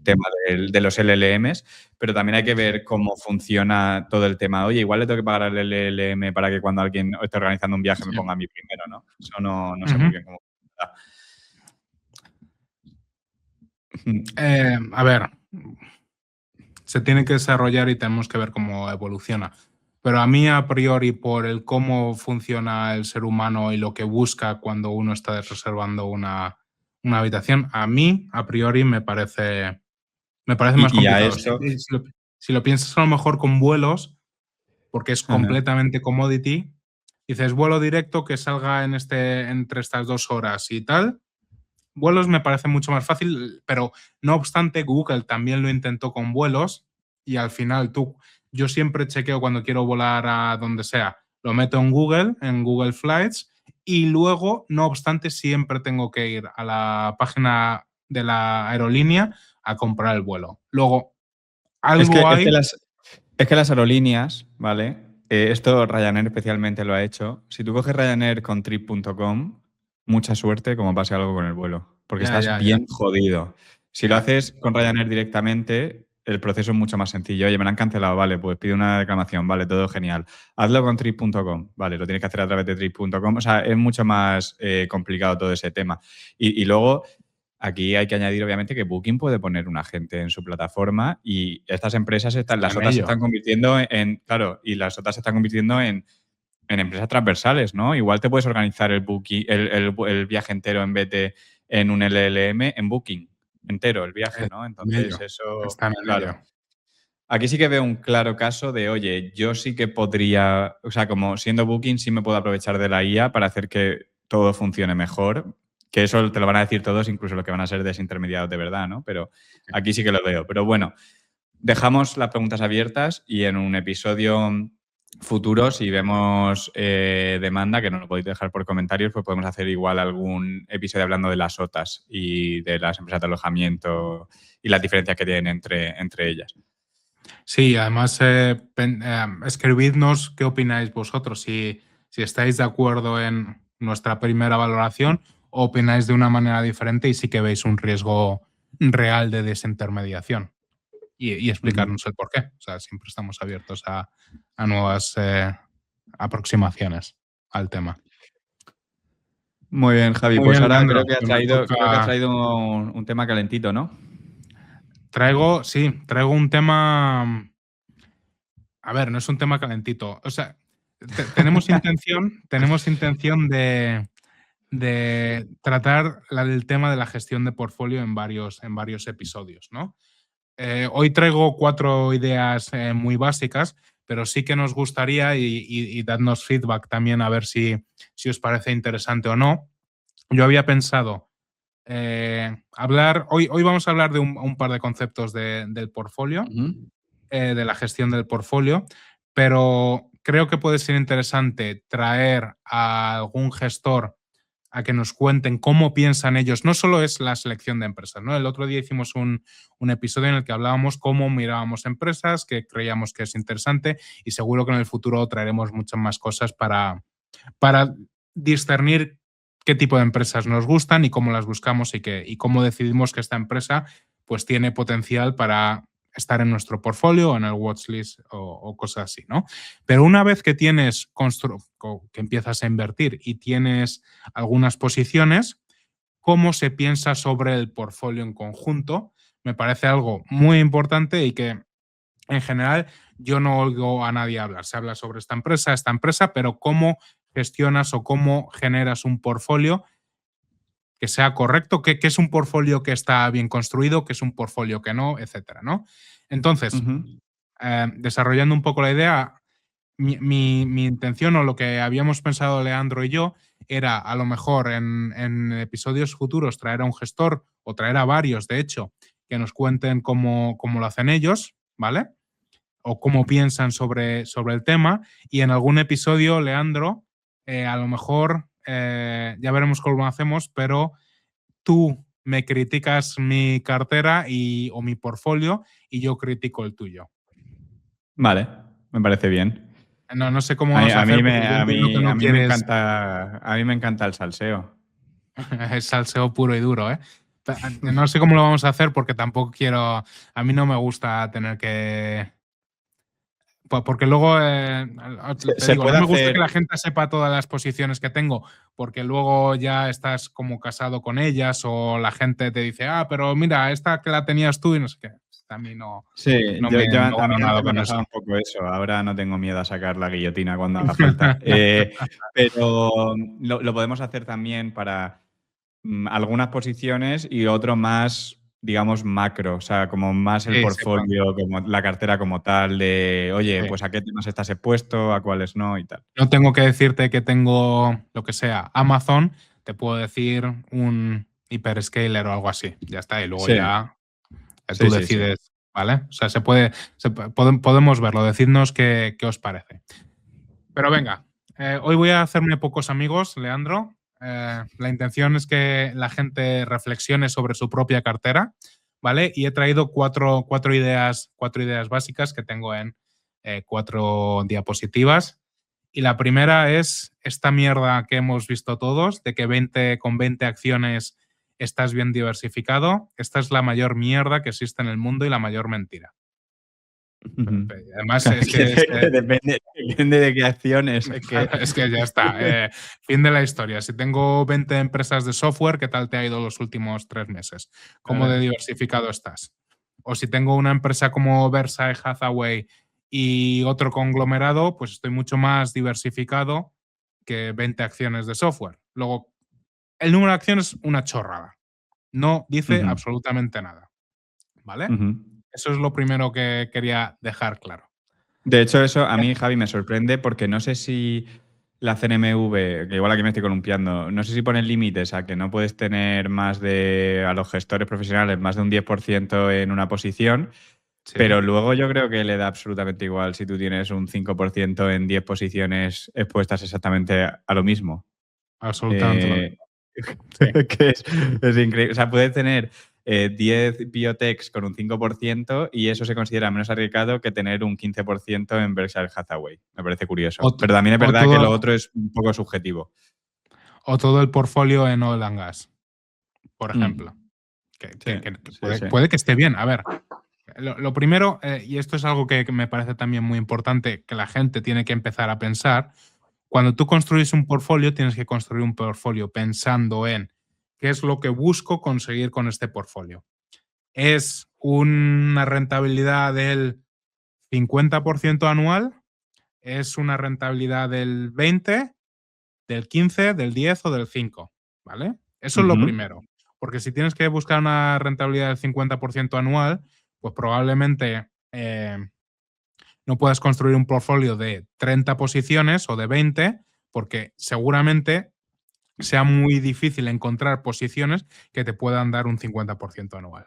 temas de los LLMs, pero también hay que ver cómo funciona todo el tema. Oye, igual le tengo que pagar al LLM para que cuando alguien esté organizando un viaje me ponga a mí primero, ¿no? Eso no sé muy bien cómo funciona. A ver, se tiene que desarrollar y tenemos que ver cómo evoluciona. Pero a mí, a priori, por el cómo funciona el ser humano y lo que busca cuando uno está reservando una habitación, a mí, a priori, me parece Me parece más Y a complicado. esto... Si lo piensas a lo mejor con vuelos, porque es Ajá. completamente commodity, dices vuelo directo que salga entre estas 2 horas y tal. Vuelos me parece mucho más fácil, pero no obstante, Google también lo intentó con vuelos y al final yo siempre chequeo cuando quiero volar a donde sea, lo meto en Google Flights, y luego, no obstante, siempre tengo que ir a la página de la aerolínea a comprar el vuelo. Luego, Es que, algo es que hay. las aerolíneas, ¿vale? Esto Ryanair especialmente lo ha hecho. Si tú coges Ryanair con trip.com, mucha suerte como pase algo con el vuelo, porque Ya, estás ya, ya. bien jodido. Si lo Ya. haces con Ryanair directamente, el proceso es mucho más sencillo. Oye, me lo han cancelado, vale, pues pide una reclamación, vale, todo genial. Hazlo con trip.com, vale, lo tienes que hacer a través de trip.com. O sea, es mucho más complicado todo ese tema. Y luego... Aquí hay que añadir, obviamente, que Booking puede poner un agente en su plataforma y estas empresas, las En otras se ello. están convirtiendo claro, y las otras se están convirtiendo en empresas transversales, ¿no? Igual te puedes organizar el Booking, el viaje entero en vez de en un LLM, en Booking entero, el viaje, ¿no? En ello. Entonces, eso, Están en claro. ello. Aquí sí que veo un claro caso de, oye, yo sí que podría, o sea, como siendo Booking, sí me puedo aprovechar de la IA para hacer que todo funcione mejor, que eso te lo van a decir todos, incluso los que van a ser desintermediados de verdad, ¿no? Pero aquí sí que lo veo. Pero bueno, dejamos las preguntas abiertas y en un episodio futuro, si vemos demanda, que no lo podéis dejar por comentarios, pues podemos hacer igual algún episodio hablando de las OTAs y de las empresas de alojamiento y las diferencias que tienen entre ellas. Sí, además, escribidnos qué opináis vosotros, si estáis de acuerdo en nuestra primera valoración o opináis de una manera diferente y sí que veis un riesgo real de desintermediación, y Ujú. explicarnos el por qué. O sea, siempre estamos abiertos a nuevas aproximaciones al tema. Muy bien, Javi. Muy Pues bien, ahora Leandro, creo que pues me has toca. traído un tema calentito, ¿no? Traigo un tema. A ver, no es un tema calentito. O sea, tenemos intención de tratar el tema de la gestión de portfolio en varios episodios, ¿no? Hoy traigo 4 ideas muy básicas, pero sí que nos gustaría, y dadnos feedback también a ver si os parece interesante o no. Yo había pensado hoy vamos a hablar de un par de conceptos del portfolio, Ujú. de la gestión del portfolio, pero creo que puede ser interesante traer a algún gestor a que nos cuenten cómo piensan ellos. No solo es la selección de empresas, ¿no? El otro día hicimos un episodio en el que hablábamos cómo mirábamos empresas, que creíamos que es interesante, y seguro que en el futuro traeremos muchas más cosas para discernir qué tipo de empresas nos gustan y cómo las buscamos, y cómo decidimos que esta empresa pues tiene potencial para estar en nuestro portfolio o en el watchlist o cosas así, ¿no? Pero una vez que que empiezas a invertir y tienes algunas posiciones, cómo se piensa sobre el portfolio en conjunto me parece algo muy importante, y que en general yo no oigo a nadie hablar. Se habla sobre esta empresa, pero cómo gestionas o cómo generas un portfolio que sea correcto, que es un portfolio que está bien construido, que es un portfolio que no, etcétera, ¿no? Entonces, Ujú. desarrollando un poco la idea, mi intención, o lo que habíamos pensado Leandro y yo, era a lo mejor en episodios futuros traer a un gestor, o traer a varios, de hecho, que nos cuenten cómo lo hacen ellos, ¿vale? O cómo piensan sobre el tema. Y en algún episodio, Leandro, a lo mejor, ya veremos cómo lo hacemos, pero tú me criticas mi cartera o mi portfolio, y yo critico el tuyo. Vale, me parece bien. No sé cómo vamos a hacer, porque yo entiendo que no quieres. A mí me encanta el salseo. Es salseo puro y duro, ¿eh? No sé cómo lo vamos a hacer, porque tampoco quiero. A mí no me gusta tener que. Porque luego, te Se digo, no puede me gusta que hacer, la gente sepa todas las posiciones que tengo, porque luego ya estás como casado con ellas, o la gente te dice, pero mira, esta que la tenías tú y no sé qué. A mí no, sí, no me no a mí gano nada antes me con pasaba eso. un poco eso. Ahora no tengo miedo a sacar la guillotina cuando haga falta. Pero lo podemos hacer también para algunas posiciones y otro más digamos, macro, o sea, como más el Sí, sé cuál. portfolio, como la cartera como tal, de, oye, Sí. pues a qué temas estás expuesto, a cuáles no y tal. No tengo que decirte que tengo lo que sea Amazon, te puedo decir un hyperscaler o algo así. Ya está, y luego Sí, ya tú sí, sí, sí. decides, ¿vale? O sea, podemos verlo, decidnos qué os parece. Pero venga, hoy voy a hacerme pocos amigos, Leandro. La intención es que la gente reflexione sobre su propia cartera, ¿vale? Y he traído cuatro ideas básicas que tengo en 4 diapositivas. Y la primera es esta mierda que hemos visto todos, de que con 20 acciones estás bien diversificado. Esta es la mayor mierda que existe en el mundo y la mayor mentira. Ujú. Además, es que Que depende de qué acciones. Es que, es que ya está. Fin de la historia. Si tengo 20 empresas de software, ¿qué tal te ha ido los últimos 3 meses? ¿Cómo de claro. diversificado estás? O si tengo una empresa como Versailles Hathaway y otro conglomerado, pues estoy mucho más diversificado que 20 acciones de software. Luego, el número de acciones es una chorrada. No dice Ujú, absolutamente nada. ¿Vale? ujú. Eso es lo primero que quería dejar claro. De hecho, eso a mí, Javi, me sorprende porque no sé si la CNMV, que igual aquí me estoy columpiando, no sé si ponen límites a que no puedes tener más de, a los gestores profesionales, más de un 10% en una posición, Sí, pero luego yo creo que le da absolutamente igual si tú tienes un 5% en 10 posiciones expuestas exactamente a lo mismo. absolutamente lo Eh, mismo. Sí. que es increíble. O sea, puede tener 10 biotechs con un 5% y eso se considera menos arriesgado que tener un 15% en Berkshire Hathaway. Me parece O, curioso. Pero también es o verdad que lo todo, otro es un poco subjetivo. o todo el portfolio en oil and gas, por Mm. ejemplo. Que, Sí, que- que sí, puede, sí. puede que esté bien. A ver, lo primero, y esto es algo que me parece también muy importante, que la gente tiene que empezar a pensar, cuando tú construyes un portfolio, tienes que construir un portfolio pensando en qué es lo que busco conseguir con este portfolio. ¿Es una rentabilidad del 50% anual? ¿Es una rentabilidad del 20%, del 15%, del 10% o del 5%? ¿Vale? Eso es lo Ujú. primero. Porque si tienes que buscar una rentabilidad del 50% anual, pues probablemente no puedas construir un portfolio de 30 posiciones o de 20, porque seguramente sea muy difícil encontrar posiciones que te puedan dar un 50% anual.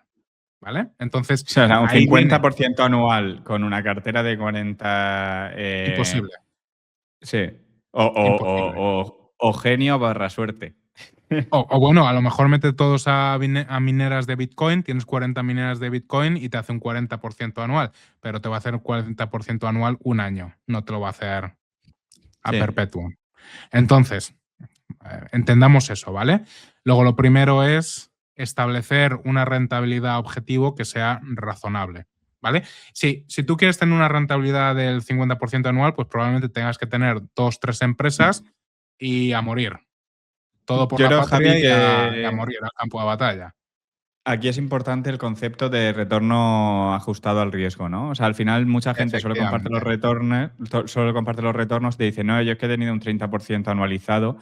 ¿Vale? Entonces, O sea, un ahí viene 50% anual con una cartera de 40. imposible, Sí. O, o, imposible. o, o genio barra suerte. O bueno, a lo mejor mete todos a mineras de Bitcoin, tienes 40 mineras de Bitcoin y te hace un 40% anual, pero te va a hacer un 40% anual un año, no te lo va a hacer a Sí. perpetuo. Entonces, entendamos eso, ¿vale? Luego, lo primero es establecer una rentabilidad objetivo que sea razonable, ¿vale? Si tú quieres tener una rentabilidad del 50% anual, pues probablemente tengas que tener 2, 3 empresas y a morir. Todo por Yo la creo, Javi, patria y a que morir al campo de batalla. aquí es importante el concepto de retorno ajustado al riesgo, ¿no? O sea, al final mucha gente Efectivamente. solo comparte los retornos y te dice, no, yo es que he tenido un 30% anualizado.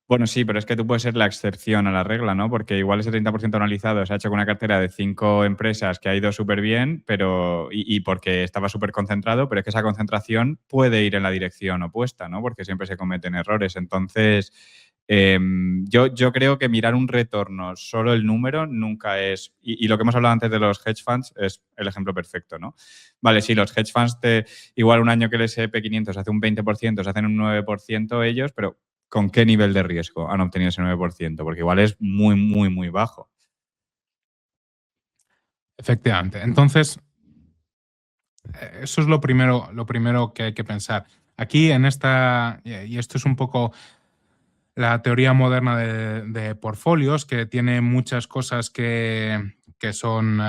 Bueno, sí, pero es que tú puedes ser la excepción a la regla, ¿no? Porque igual ese 30% anualizado se ha hecho con una cartera de 5 empresas que ha ido súper bien, pero y porque estaba súper concentrado, pero es que esa concentración puede ir en la dirección opuesta, ¿no? Porque siempre se cometen errores. Entonces, yo creo que mirar un retorno, solo el número, nunca es. Y lo que hemos hablado antes de los hedge funds es el ejemplo perfecto, ¿no? Vale, sí, los hedge funds, igual un año que el S&P 500 hace un 20%, se hacen un 9% ellos, pero ¿con qué nivel de riesgo han obtenido ese 9%? Porque igual es muy, muy, muy bajo. Efectivamente. Entonces, eso es lo primero que hay que pensar. Aquí en esta, y esto es un poco la teoría moderna de portfolios, que tiene muchas cosas que son,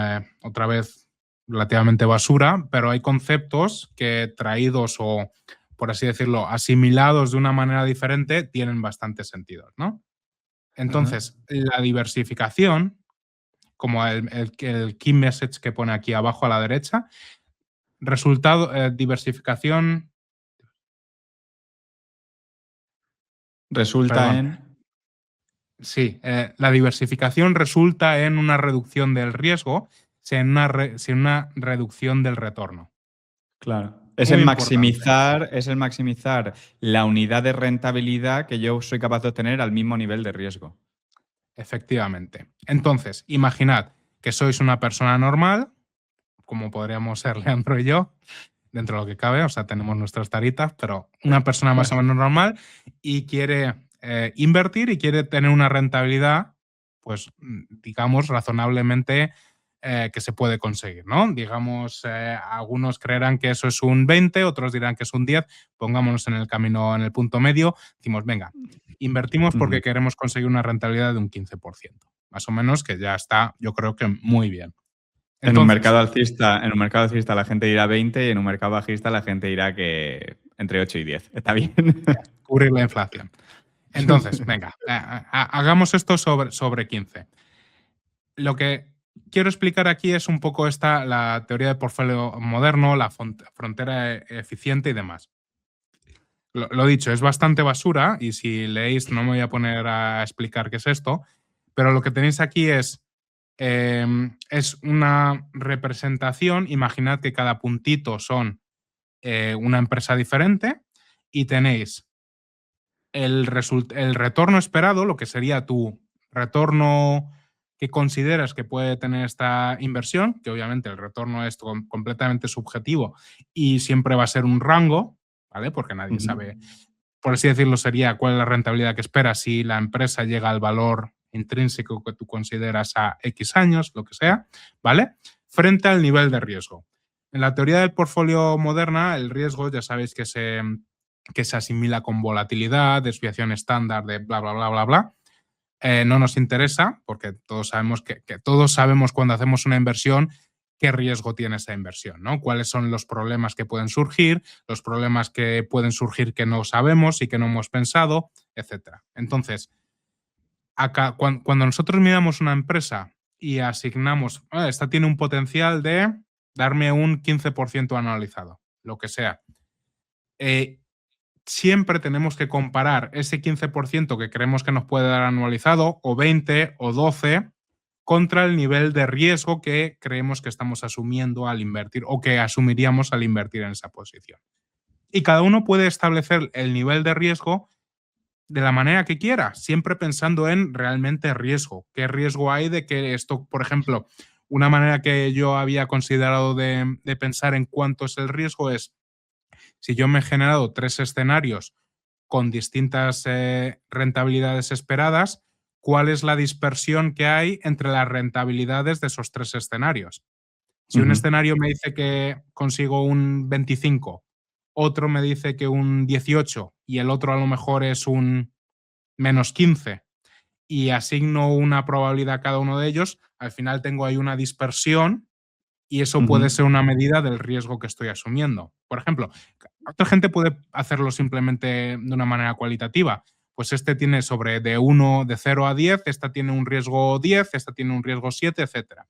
otra vez, relativamente basura, pero hay conceptos que traídos o, por así decirlo, asimilados de una manera diferente, tienen bastante sentido, ¿no? Ajá. Entonces, la diversificación, como el key message que pone aquí abajo a la derecha, diversificación, Resulta perdón, en. Sí, la diversificación resulta en una reducción del riesgo, sin una reducción del retorno. Claro. Muy importante. Es el maximizar la unidad de rentabilidad que yo soy capaz de obtener al mismo nivel de riesgo. Efectivamente. Entonces, imaginad que sois una persona normal, como podríamos ser Leandro y yo, dentro de lo que cabe, o sea, tenemos nuestras taritas, pero una persona más o menos normal y quiere invertir y quiere tener una rentabilidad, pues, digamos, razonablemente que se puede conseguir, ¿no? Digamos, algunos creerán que eso es un 20, otros dirán que es un 10, pongámonos en el camino, en el punto medio, decimos, venga, invertimos porque Ujú. queremos conseguir una rentabilidad de un 15%, más o menos, que ya está, yo creo que muy bien. Entonces, En un mercado alcista la gente dirá 20 y en un mercado bajista la gente dirá que entre 8 y 10. ¿Está bien? cubrir la inflación. Entonces, venga, hagamos esto sobre 15. Lo que quiero explicar aquí es un poco la teoría del portfolio moderno, la frontera eficiente y demás. Lo dicho, es bastante basura y si leéis no me voy a poner a explicar qué es esto, pero lo que tenéis aquí es una representación. Imaginad que cada puntito son una empresa diferente y tenéis el retorno esperado, lo que sería tu retorno que consideras que puede tener esta inversión, que obviamente el retorno es completamente subjetivo y siempre va a ser un rango, ¿vale? Porque nadie Ujú. sabe, por así decirlo, sería cuál es la rentabilidad que esperas si la empresa llega al valor intrínseco que tú consideras a X años, lo que sea, ¿vale? Frente al nivel de riesgo. En la teoría del portfolio moderna, el riesgo ya sabéis que se asimila con volatilidad, desviación estándar de bla, bla, bla, bla, bla. No nos interesa porque todos sabemos que todos sabemos cuando hacemos una inversión qué riesgo tiene esa inversión, ¿no? Cuáles son los problemas que pueden surgir, los problemas que pueden surgir que no sabemos y que no hemos pensado, etcétera. Entonces, acá, cuando nosotros miramos una empresa y asignamos, esta tiene un potencial de darme un 15% anualizado, lo que sea. Siempre tenemos que comparar ese 15% que creemos que nos puede dar anualizado, o 20 o 12, contra el nivel de riesgo que creemos que estamos asumiendo al invertir o que asumiríamos al invertir en esa posición. Y cada uno puede establecer el nivel de riesgo de la manera que quiera, siempre pensando en realmente riesgo. ¿Qué riesgo hay de que esto, por ejemplo, una manera que yo había considerado de pensar en cuánto es el riesgo es, si yo me he generado 3 escenarios con distintas rentabilidades esperadas, ¿cuál es la dispersión que hay entre las rentabilidades de esos 3 escenarios? Si un Ujú. escenario me dice que consigo un 25, otro me dice que un 18 y el otro a lo mejor es un menos 15 y asigno una probabilidad a cada uno de ellos, al final tengo ahí una dispersión y eso Ujú. puede ser una medida del riesgo que estoy asumiendo. Por ejemplo, otra gente puede hacerlo simplemente de una manera cualitativa. Pues este tiene de 0 a 10, esta tiene un riesgo 10, esta tiene un riesgo 7, etcétera.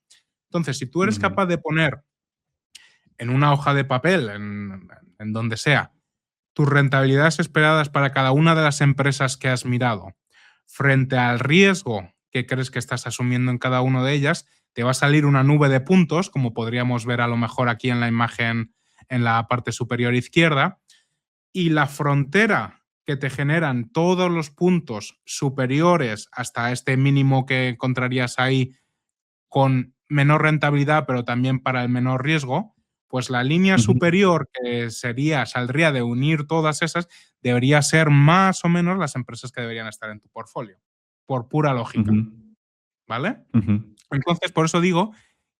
Entonces, si tú eres Ujú. capaz de poner en una hoja de papel, en donde sea, tus rentabilidades esperadas para cada una de las empresas que has mirado frente al riesgo que crees que estás asumiendo en cada una de ellas, te va a salir una nube de puntos, como podríamos ver a lo mejor aquí en la imagen en la parte superior izquierda, y la frontera que te generan todos los puntos superiores hasta este mínimo que encontrarías ahí con menor rentabilidad, pero también para el menor riesgo, pues la línea Ujú. superior que saldría de unir todas esas, debería ser más o menos las empresas que deberían estar en tu portfolio, por pura lógica, Ujú. ¿vale? Ujú. Entonces, por eso digo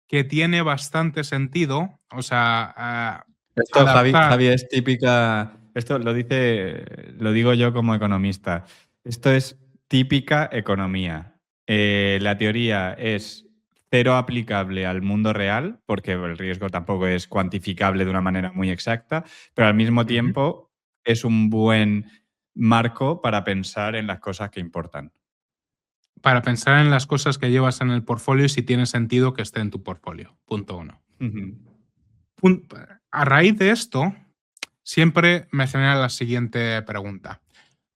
que tiene bastante sentido, o sea, Esto, adaptar. Javi, es típica. Esto lo digo yo como economista. Esto es típica economía. La teoría es cero aplicable al mundo real, porque el riesgo tampoco es cuantificable de una manera muy exacta, pero al mismo Ujú. tiempo es un buen marco para pensar en las cosas que importan. Para pensar en las cosas que llevas en el portfolio y si tiene sentido que esté en tu portfolio. Punto uno. Ujú. A raíz de esto, siempre me genera la siguiente pregunta.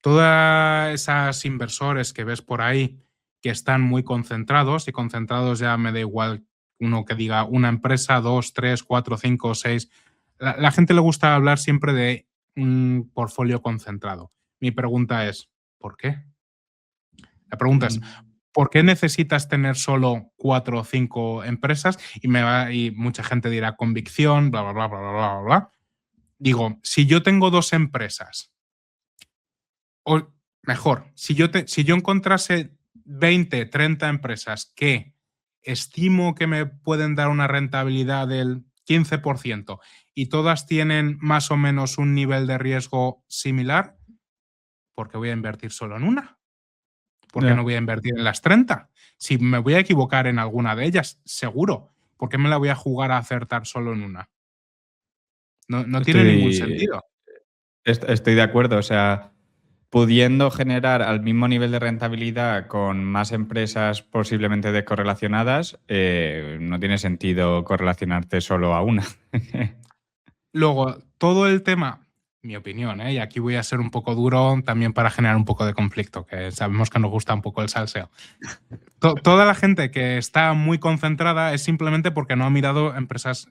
Todas esas inversores que ves por ahí que están muy concentrados, y concentrados ya me da igual uno que diga una empresa, dos, tres, cuatro, cinco, seis. La gente le gusta hablar siempre de un portfolio concentrado. Mi pregunta es, ¿por qué? La pregunta es, ¿por qué necesitas tener solo cuatro o cinco empresas? Y mucha gente dirá convicción, bla, bla, bla, bla, bla, bla, bla. Digo, si yo tengo dos empresas, o mejor, si yo encontrase 20, 30 empresas que estimo que me pueden dar una rentabilidad del 15% y todas tienen más o menos un nivel de riesgo similar, ¿por qué voy a invertir solo en una? ¿Por qué no Ya. voy a invertir en las 30? Si me voy a equivocar en alguna de ellas, seguro. ¿Por qué me la voy a jugar a acertar solo en una? No tiene ningún Estoy, sentido. estoy de acuerdo. O sea, pudiendo generar al mismo nivel de rentabilidad con más empresas posiblemente descorrelacionadas, no tiene sentido correlacionarte solo a una. Luego, todo el tema, mi opinión, y aquí voy a ser un poco duro también para generar un poco de conflicto, que sabemos que nos gusta un poco el salseo. Toda la gente que está muy concentrada es simplemente porque no ha mirado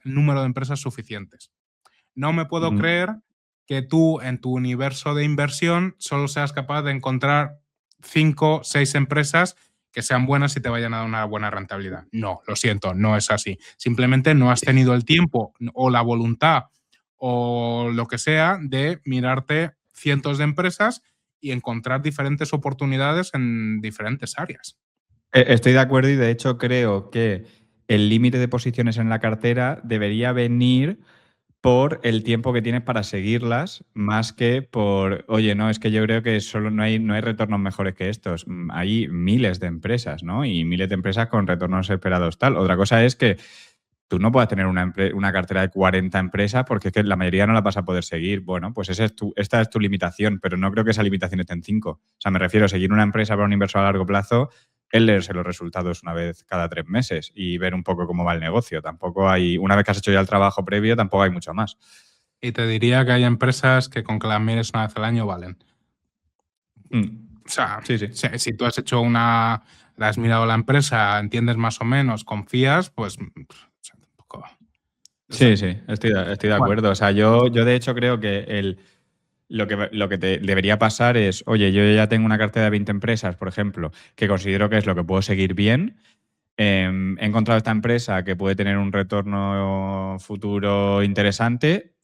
número de empresas suficientes. No me puedo Ujú. creer que tú en tu universo de inversión solo seas capaz de encontrar 5, 6 empresas que sean buenas y te vayan a dar una buena rentabilidad. No, lo siento, no es así. Simplemente no has tenido el tiempo o la voluntad o lo que sea de mirarte cientos de empresas y encontrar diferentes oportunidades en diferentes áreas. Estoy de acuerdo y de hecho creo que el límite de posiciones en la cartera debería venir por el tiempo que tienes para seguirlas, más que por, oye, no, es que yo creo que solo no hay retornos mejores que estos. Hay miles de empresas, ¿no? Y miles de empresas con retornos esperados tal. Otra cosa es que tú no puedas tener una cartera de 40 empresas porque es que la mayoría no la vas a poder seguir. Bueno, pues esta es tu limitación, pero no creo que esa limitación esté en 5. O sea, me refiero a seguir una empresa para un inversor a largo plazo, es leerse los resultados una vez cada 3 meses y ver un poco cómo va el negocio. Tampoco hay, una vez que has hecho ya el trabajo previo, tampoco hay mucho más. Y te diría que hay empresas que con que las mires una vez al año valen. Mm. O sea, Sí, sí. si tú has hecho la has mirado la empresa, entiendes más o menos, confías, pues o sea, tampoco. O sea, Sí, sí, estoy de bueno, acuerdo. O sea, yo de hecho creo que lo que te debería pasar es, oye, yo ya tengo una cartera de 20 empresas, por ejemplo, que considero que es lo que puedo seguir bien. He encontrado esta empresa que puede tener un retorno futuro interesante.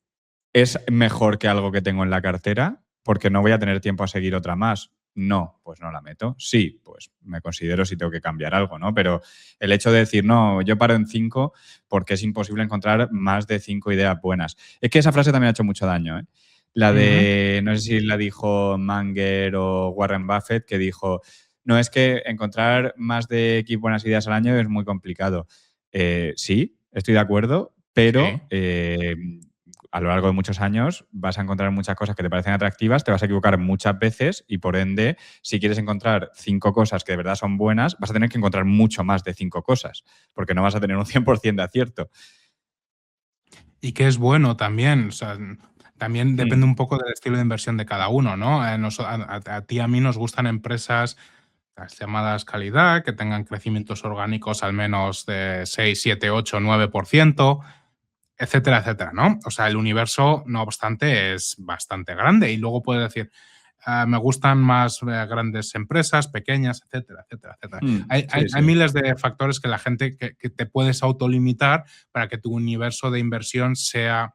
¿Es mejor que algo que tengo en la cartera? Porque no voy a tener tiempo a seguir otra más. No, pues no la meto. Sí, pues me considero si tengo que cambiar algo, ¿no? Pero el hecho de decir, no, yo paro en 5 porque es imposible encontrar más de 5 ideas buenas. Es que esa frase también ha hecho mucho daño, ¿eh? La ujú. de, no sé si la dijo Munger o Warren Buffett, que dijo, no, es que encontrar más de X buenas ideas al año es muy complicado. Sí, estoy de acuerdo, Sí. pero a lo largo de muchos años vas a encontrar muchas cosas que te parecen atractivas, te vas a equivocar muchas veces y por ende, si quieres encontrar 5 cosas que de verdad son buenas, vas a tener que encontrar mucho más de 5 cosas, porque no vas a tener un 100% de acierto. Y que es bueno también, o sea, también depende un Mm. poco del estilo de inversión de cada uno, ¿no? A ti y a mí nos gustan empresas, las llamadas calidad, que tengan crecimientos orgánicos al menos de 6, 7, 8, 9%, etcétera, etcétera, ¿no? O sea, el universo, no obstante, es bastante grande y luego puedes decir, me gustan más grandes empresas, pequeñas, etcétera, etcétera, etcétera. Mm. Sí, Hay sí. miles de factores que la gente que te puedes autolimitar para que tu universo de inversión sea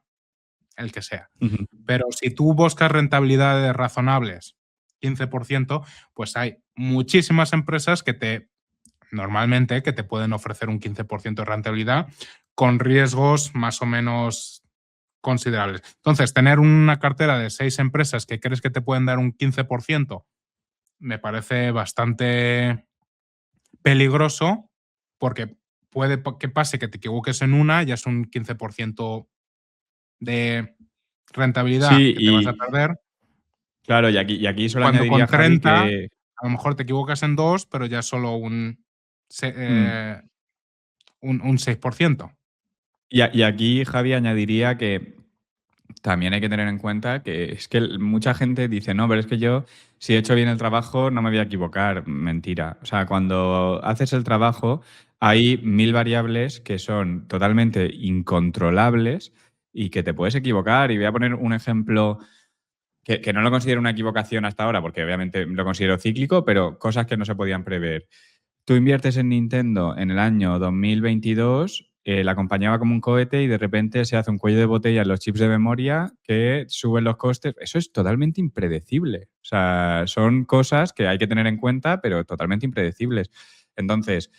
el que sea. Ujú. Pero si tú buscas rentabilidades razonables, 15%, pues hay muchísimas empresas normalmente, que te pueden ofrecer un 15% de rentabilidad con riesgos más o menos considerables. Entonces, tener una cartera de 6 empresas que crees que te pueden dar un 15% me parece bastante peligroso porque puede que pase que te equivoques en una, ya es un 15% de rentabilidad Sí, que te vas a y perder, claro, y aquí solo cuando añadiría, con Javi, 30 que a lo mejor te equivocas en 2, pero ya es solo mm, un 6%. y aquí, Javi, añadiría que también hay que tener en cuenta que es que mucha gente dice, no, pero es que yo, si he hecho bien el trabajo, no me voy a equivocar. Mentira. O sea, cuando haces el trabajo, hay 1000 variables que son totalmente incontrolables y que te puedes equivocar. Y voy a poner un ejemplo que no lo considero una equivocación hasta ahora, porque obviamente lo considero cíclico, pero cosas que no se podían prever. Tú inviertes en Nintendo en el año 2022, la compañía va como un cohete y de repente se hace un cuello de botella en los chips de memoria que suben los costes. Eso es totalmente impredecible. O sea, son cosas que hay que tener en cuenta, pero totalmente impredecibles. Entonces,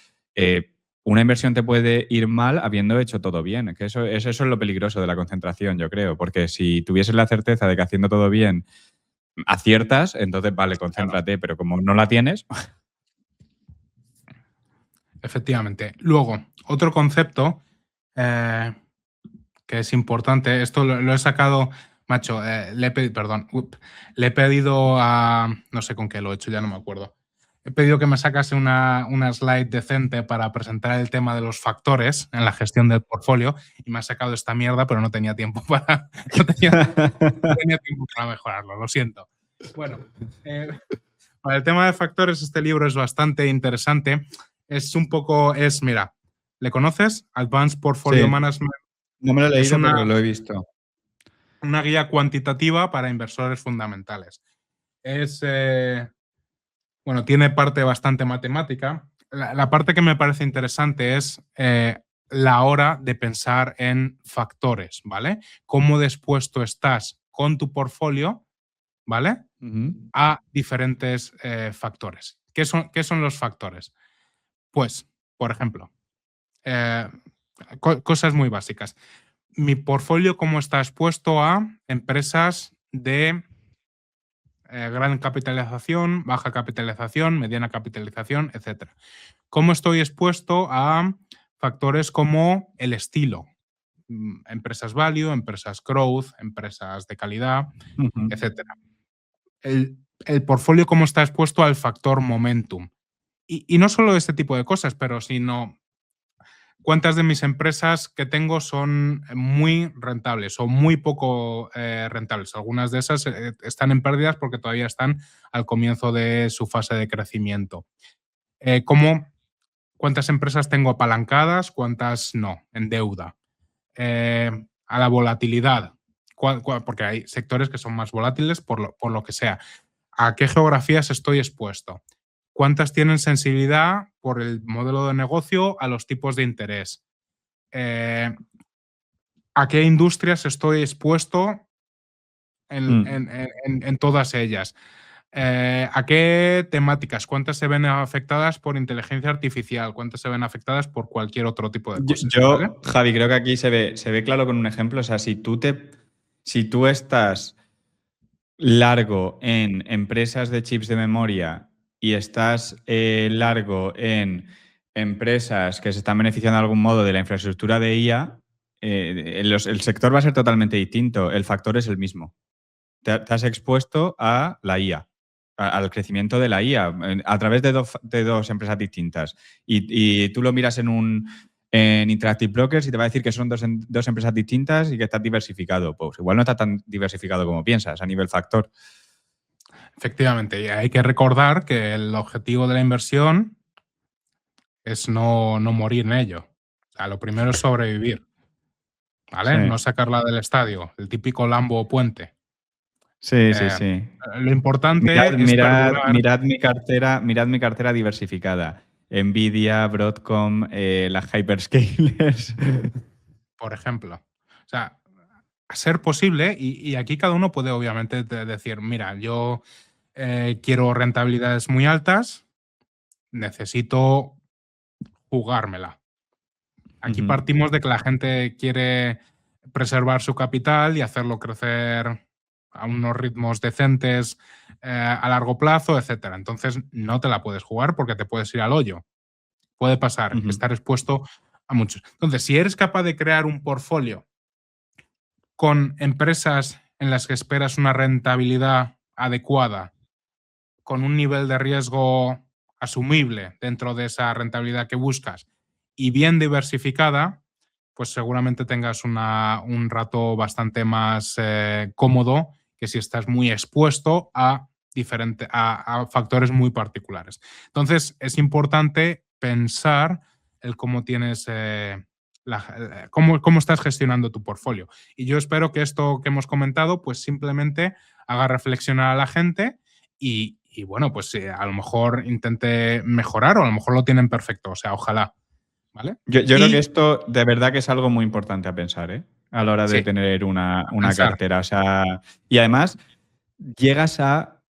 una inversión te puede ir mal habiendo hecho todo bien. Que eso es lo peligroso de la concentración, yo creo, porque si tuvieses la certeza de que haciendo todo bien aciertas, entonces vale, Claro. concéntrate, pero como no la tienes. Efectivamente. Luego, otro concepto que es importante, esto lo he sacado, macho, le he pedido a, no sé con qué lo he hecho, ya no me acuerdo. He pedido que me sacase una slide decente para presentar el tema de los factores en la gestión del portfolio y me ha sacado esta mierda, pero no tenía tiempo no tenía tiempo para mejorarlo, lo siento. Bueno, para el tema de factores, este libro es bastante interesante. Mira, ¿le conoces? Advanced Portfolio Sí, Management. no me lo he Es leído, pero lo he visto. una guía cuantitativa para inversores fundamentales. Tiene parte bastante matemática. La parte que me parece interesante es la hora de pensar en factores, ¿vale? Cómo dispuesto estás con tu portfolio, ¿vale? Ujú. A diferentes factores. ¿Qué son los factores? Pues, por ejemplo, eh, cosas muy básicas. Mi portfolio, ¿cómo está expuesto a empresas de gran capitalización, baja capitalización, mediana capitalización, etcétera? ¿Cómo estoy expuesto a factores como el estilo? Empresas value, empresas growth, empresas de calidad, Ujú. etcétera. El portfolio, ¿cómo está expuesto al factor momentum? Y no solo este tipo de cosas, pero sino cuántas de mis empresas que tengo son muy rentables o muy poco rentables. Algunas de esas están en pérdidas porque todavía están al comienzo de su fase de crecimiento. ¿Cuántas empresas tengo apalancadas? ¿Cuántas no? En deuda. A la volatilidad. Porque hay sectores que son más volátiles por lo que sea. ¿A qué geografías estoy expuesto? ¿Cuántas tienen sensibilidad por el modelo de negocio a los tipos de interés? Eh, ¿A qué industrias estoy expuesto Mm. en todas ellas? ¿A qué temáticas? ¿Cuántas se ven afectadas por inteligencia artificial? ¿Cuántas se ven afectadas por cualquier otro tipo de cosas? ¿Vale? Javi, creo que aquí se ve claro con un ejemplo. O sea, si tú estás largo en empresas de chips de memoria y estás largo en empresas que se están beneficiando de algún modo de la infraestructura de IA, el sector va a ser totalmente distinto. El factor es el mismo. Te has expuesto a la IA, al crecimiento de la IA, a través de dos empresas distintas. Y tú lo miras en Interactive Brokers y te va a decir que son dos empresas distintas y que estás diversificado. Pues igual no está tan diversificado como piensas a nivel factor. Efectivamente, y hay que recordar que el objetivo de la inversión es no morir en ello. O sea, lo primero es sobrevivir, Sí, ¿vale? No sacarla del estadio, el típico Lambo o puente. sí, sí, Eh, sí. lo Mirad, importante es mirad, perdurar, mirad mi cartera diversificada. Nvidia, Broadcom, las hyperscalers. por ejemplo. O sea, a ser posible, y aquí cada uno puede obviamente decir, mira, yo quiero rentabilidades muy altas, necesito jugármela. Aquí Ujú, partimos de que la gente quiere preservar su capital y hacerlo crecer a unos ritmos decentes a largo plazo, etcétera. Entonces no te la puedes jugar porque te puedes ir al hoyo. Puede pasar, ujú, estar expuesto a muchos. Entonces, si eres capaz de crear un portfolio con empresas en las que esperas una rentabilidad adecuada, con un nivel de riesgo asumible dentro de esa rentabilidad que buscas y bien diversificada, pues seguramente tengas un rato bastante más cómodo que si estás muy expuesto a factores muy particulares. Entonces, es importante pensar el cómo tienes cómo estás gestionando tu portfolio. Y yo espero que esto que hemos comentado, pues simplemente haga reflexionar a la gente y bueno, pues a lo mejor intente mejorar o a lo mejor lo tienen perfecto. O sea, ojalá. ¿Vale? Yo creo que Y esto de verdad que es algo muy importante a pensar, ¿eh? A la hora de sí, tener a una pensar. cartera. O sea, y además llegas a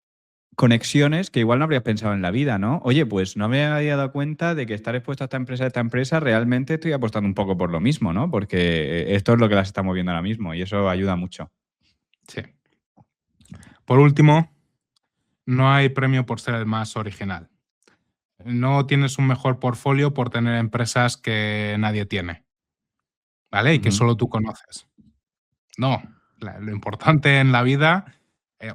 conexiones que igual no habrías pensado en la vida, ¿no? Oye, pues no me había dado cuenta de que estar expuesto a esta empresa, realmente estoy apostando un poco por lo mismo, ¿no? Porque esto es lo que las está moviendo ahora mismo y eso ayuda mucho. Sí. Por último, no hay premio por ser el más original. No tienes un mejor portfolio por tener empresas que nadie tiene, ¿vale? Y que Ujú. solo tú conoces. No, lo importante en la vida,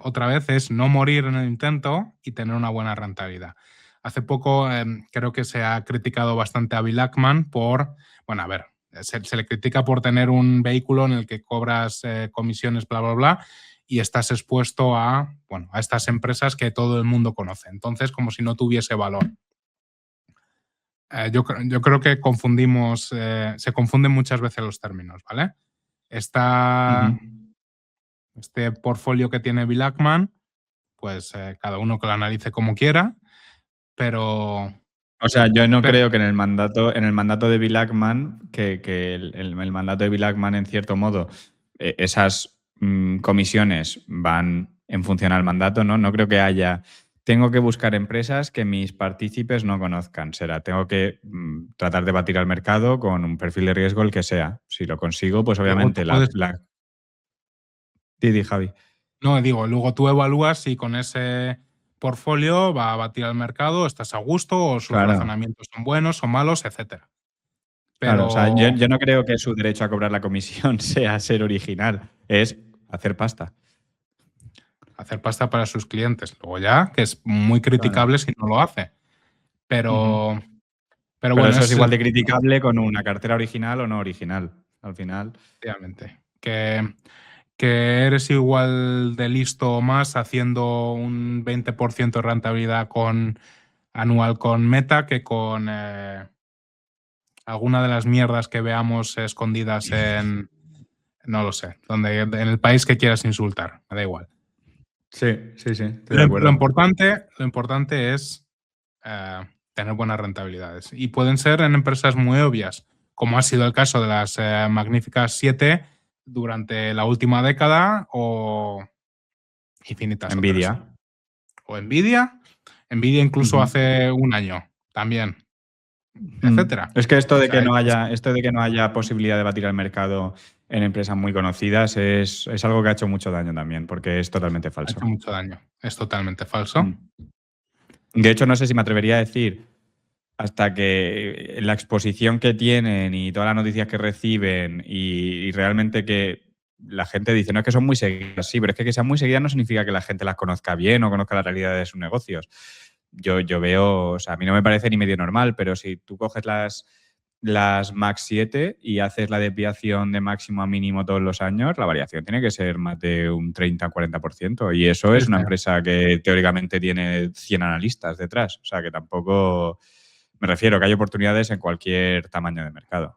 otra vez, es no morir en el intento y tener una buena rentabilidad. Hace poco creo que se ha criticado bastante a Bill Ackman por, bueno, a ver, se le critica por tener un vehículo en el que cobras comisiones, bla, bla, bla, y estás expuesto a, bueno, a estas empresas que todo el mundo conoce. Entonces, como si no tuviese valor. Yo creo que se confunden muchas veces los términos, ¿vale? Está Ujú. este portfolio que tiene Bill Ackman, pues cada uno que lo analice como quiera, pero, O sea, yo no pero creo que en el mandato de Bill Ackman, que el mandato de Bill Ackman, en cierto modo, esas comisiones van en función al mandato, ¿no? No creo que haya. Tengo que buscar empresas que mis partícipes no conozcan. Será, tengo que tratar de batir al mercado con un perfil de riesgo el que sea. Si lo consigo, pues luego tú obviamente puedes, Didi, Javi. no digo, luego tú evalúas si con ese portfolio va a batir al mercado, estás a gusto o sus Claro. razonamientos son buenos o malos, etcétera. Claro, o sea, Pero yo no creo que su derecho a cobrar la comisión sea ser original, es hacer pasta. hacer pasta para sus clientes, luego ya, que es muy Claro. criticable si no lo hace. Ujú. Pero, pero Pero bueno, eso es es igual de criticable con una cartera original o no original. Al final. efectivamente que eres igual de listo o más haciendo un 20% de rentabilidad anual con Meta que con alguna de las mierdas que veamos escondidas no lo sé, en el país que quieras insultar, me da igual. Sí, sí, sí, estoy de acuerdo. Lo importante es tener buenas rentabilidades. Y pueden ser en empresas muy obvias, como ha sido el caso de las magníficas 7 durante la última década o infinitas otras. Envidia. O Nvidia, Nvidia incluso Ujú. hace un año también, etcétera. Es que O sea, esto de que no haya posibilidad de batir al mercado en empresas muy conocidas es algo que ha hecho mucho daño también, porque es totalmente ha hecho falso. mucho daño. Es totalmente falso. Mm. De hecho, no sé si me atrevería a decir hasta que la exposición que tienen y todas las noticias que reciben y realmente que la gente dice, no es que son muy seguidas, sí, pero es que sean muy seguidas no significa que la gente las conozca bien o conozca la realidad de sus negocios. Yo veo, o sea, a mí no me parece ni medio normal, pero si tú coges las Max 7 y haces la desviación de máximo a mínimo todos los años, la variación tiene que ser más de un 30-40%. Y eso Sí, es una sí. empresa que teóricamente tiene 100 analistas detrás. O sea, que tampoco. Me refiero que hay oportunidades en cualquier tamaño de mercado.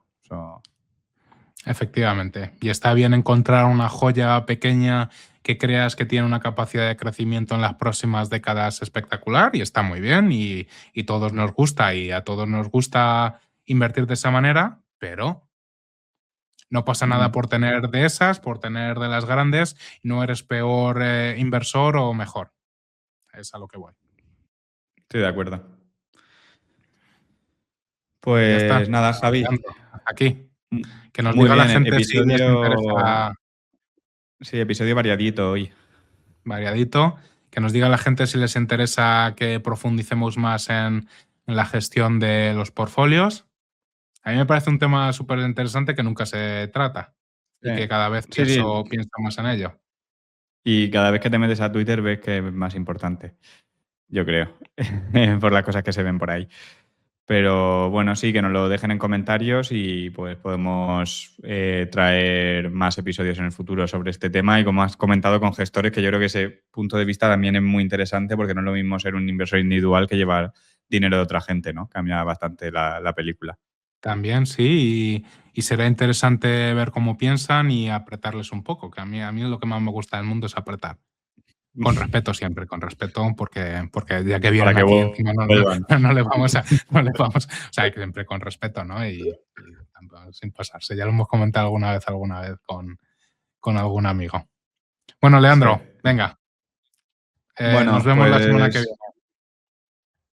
Efectivamente. Y está bien encontrar una joya pequeña que creas que tiene una capacidad de crecimiento en las próximas décadas espectacular y está muy bien y todos nos gusta y a todos nos gusta invertir de esa manera, pero no pasa nada Ujú. por tener de esas, por tener de las grandes, no eres peor inversor o mejor. Es a lo que voy. Estoy de acuerdo. Pues ya está. Pues nada, Javi. Leandro, hasta aquí. Que nos Muy diga la bien, gente si les episodio. interesa Sí, episodio variadito hoy. variadito, que nos diga la gente si les interesa que profundicemos más en la gestión de los portfolios. A mí me parece un tema súper interesante que nunca se trata Sí, y que cada vez sí, pienso sí. más en ello. Y cada vez que te metes a Twitter ves que es más importante, yo creo, por las cosas que se ven por ahí. Pero bueno, sí, que nos lo dejen en comentarios y pues podemos traer más episodios en el futuro sobre este tema y como has comentado con gestores, que yo creo que ese punto de vista también es muy interesante porque no es lo mismo ser un inversor individual que llevar dinero de otra gente, ¿no? Cambia bastante la película. También sí, y será interesante ver cómo piensan y apretarles un poco, que a mí lo que más me gusta del mundo es apretar. Con respeto siempre, con respeto, porque ya que Para vienen que aquí encima vuelvan. no le vamos a, o sea, que siempre con respeto, ¿no? Y sin pasarse. Ya lo hemos comentado alguna vez con algún amigo. Bueno, Sí. Leandro, venga, nos Bueno, vemos la semana que pues viene.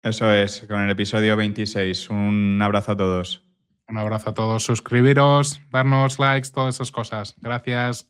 eso es, con el episodio 26. Un abrazo a todos. Un abrazo a todos, suscribiros, darnos likes, todas esas cosas. Gracias.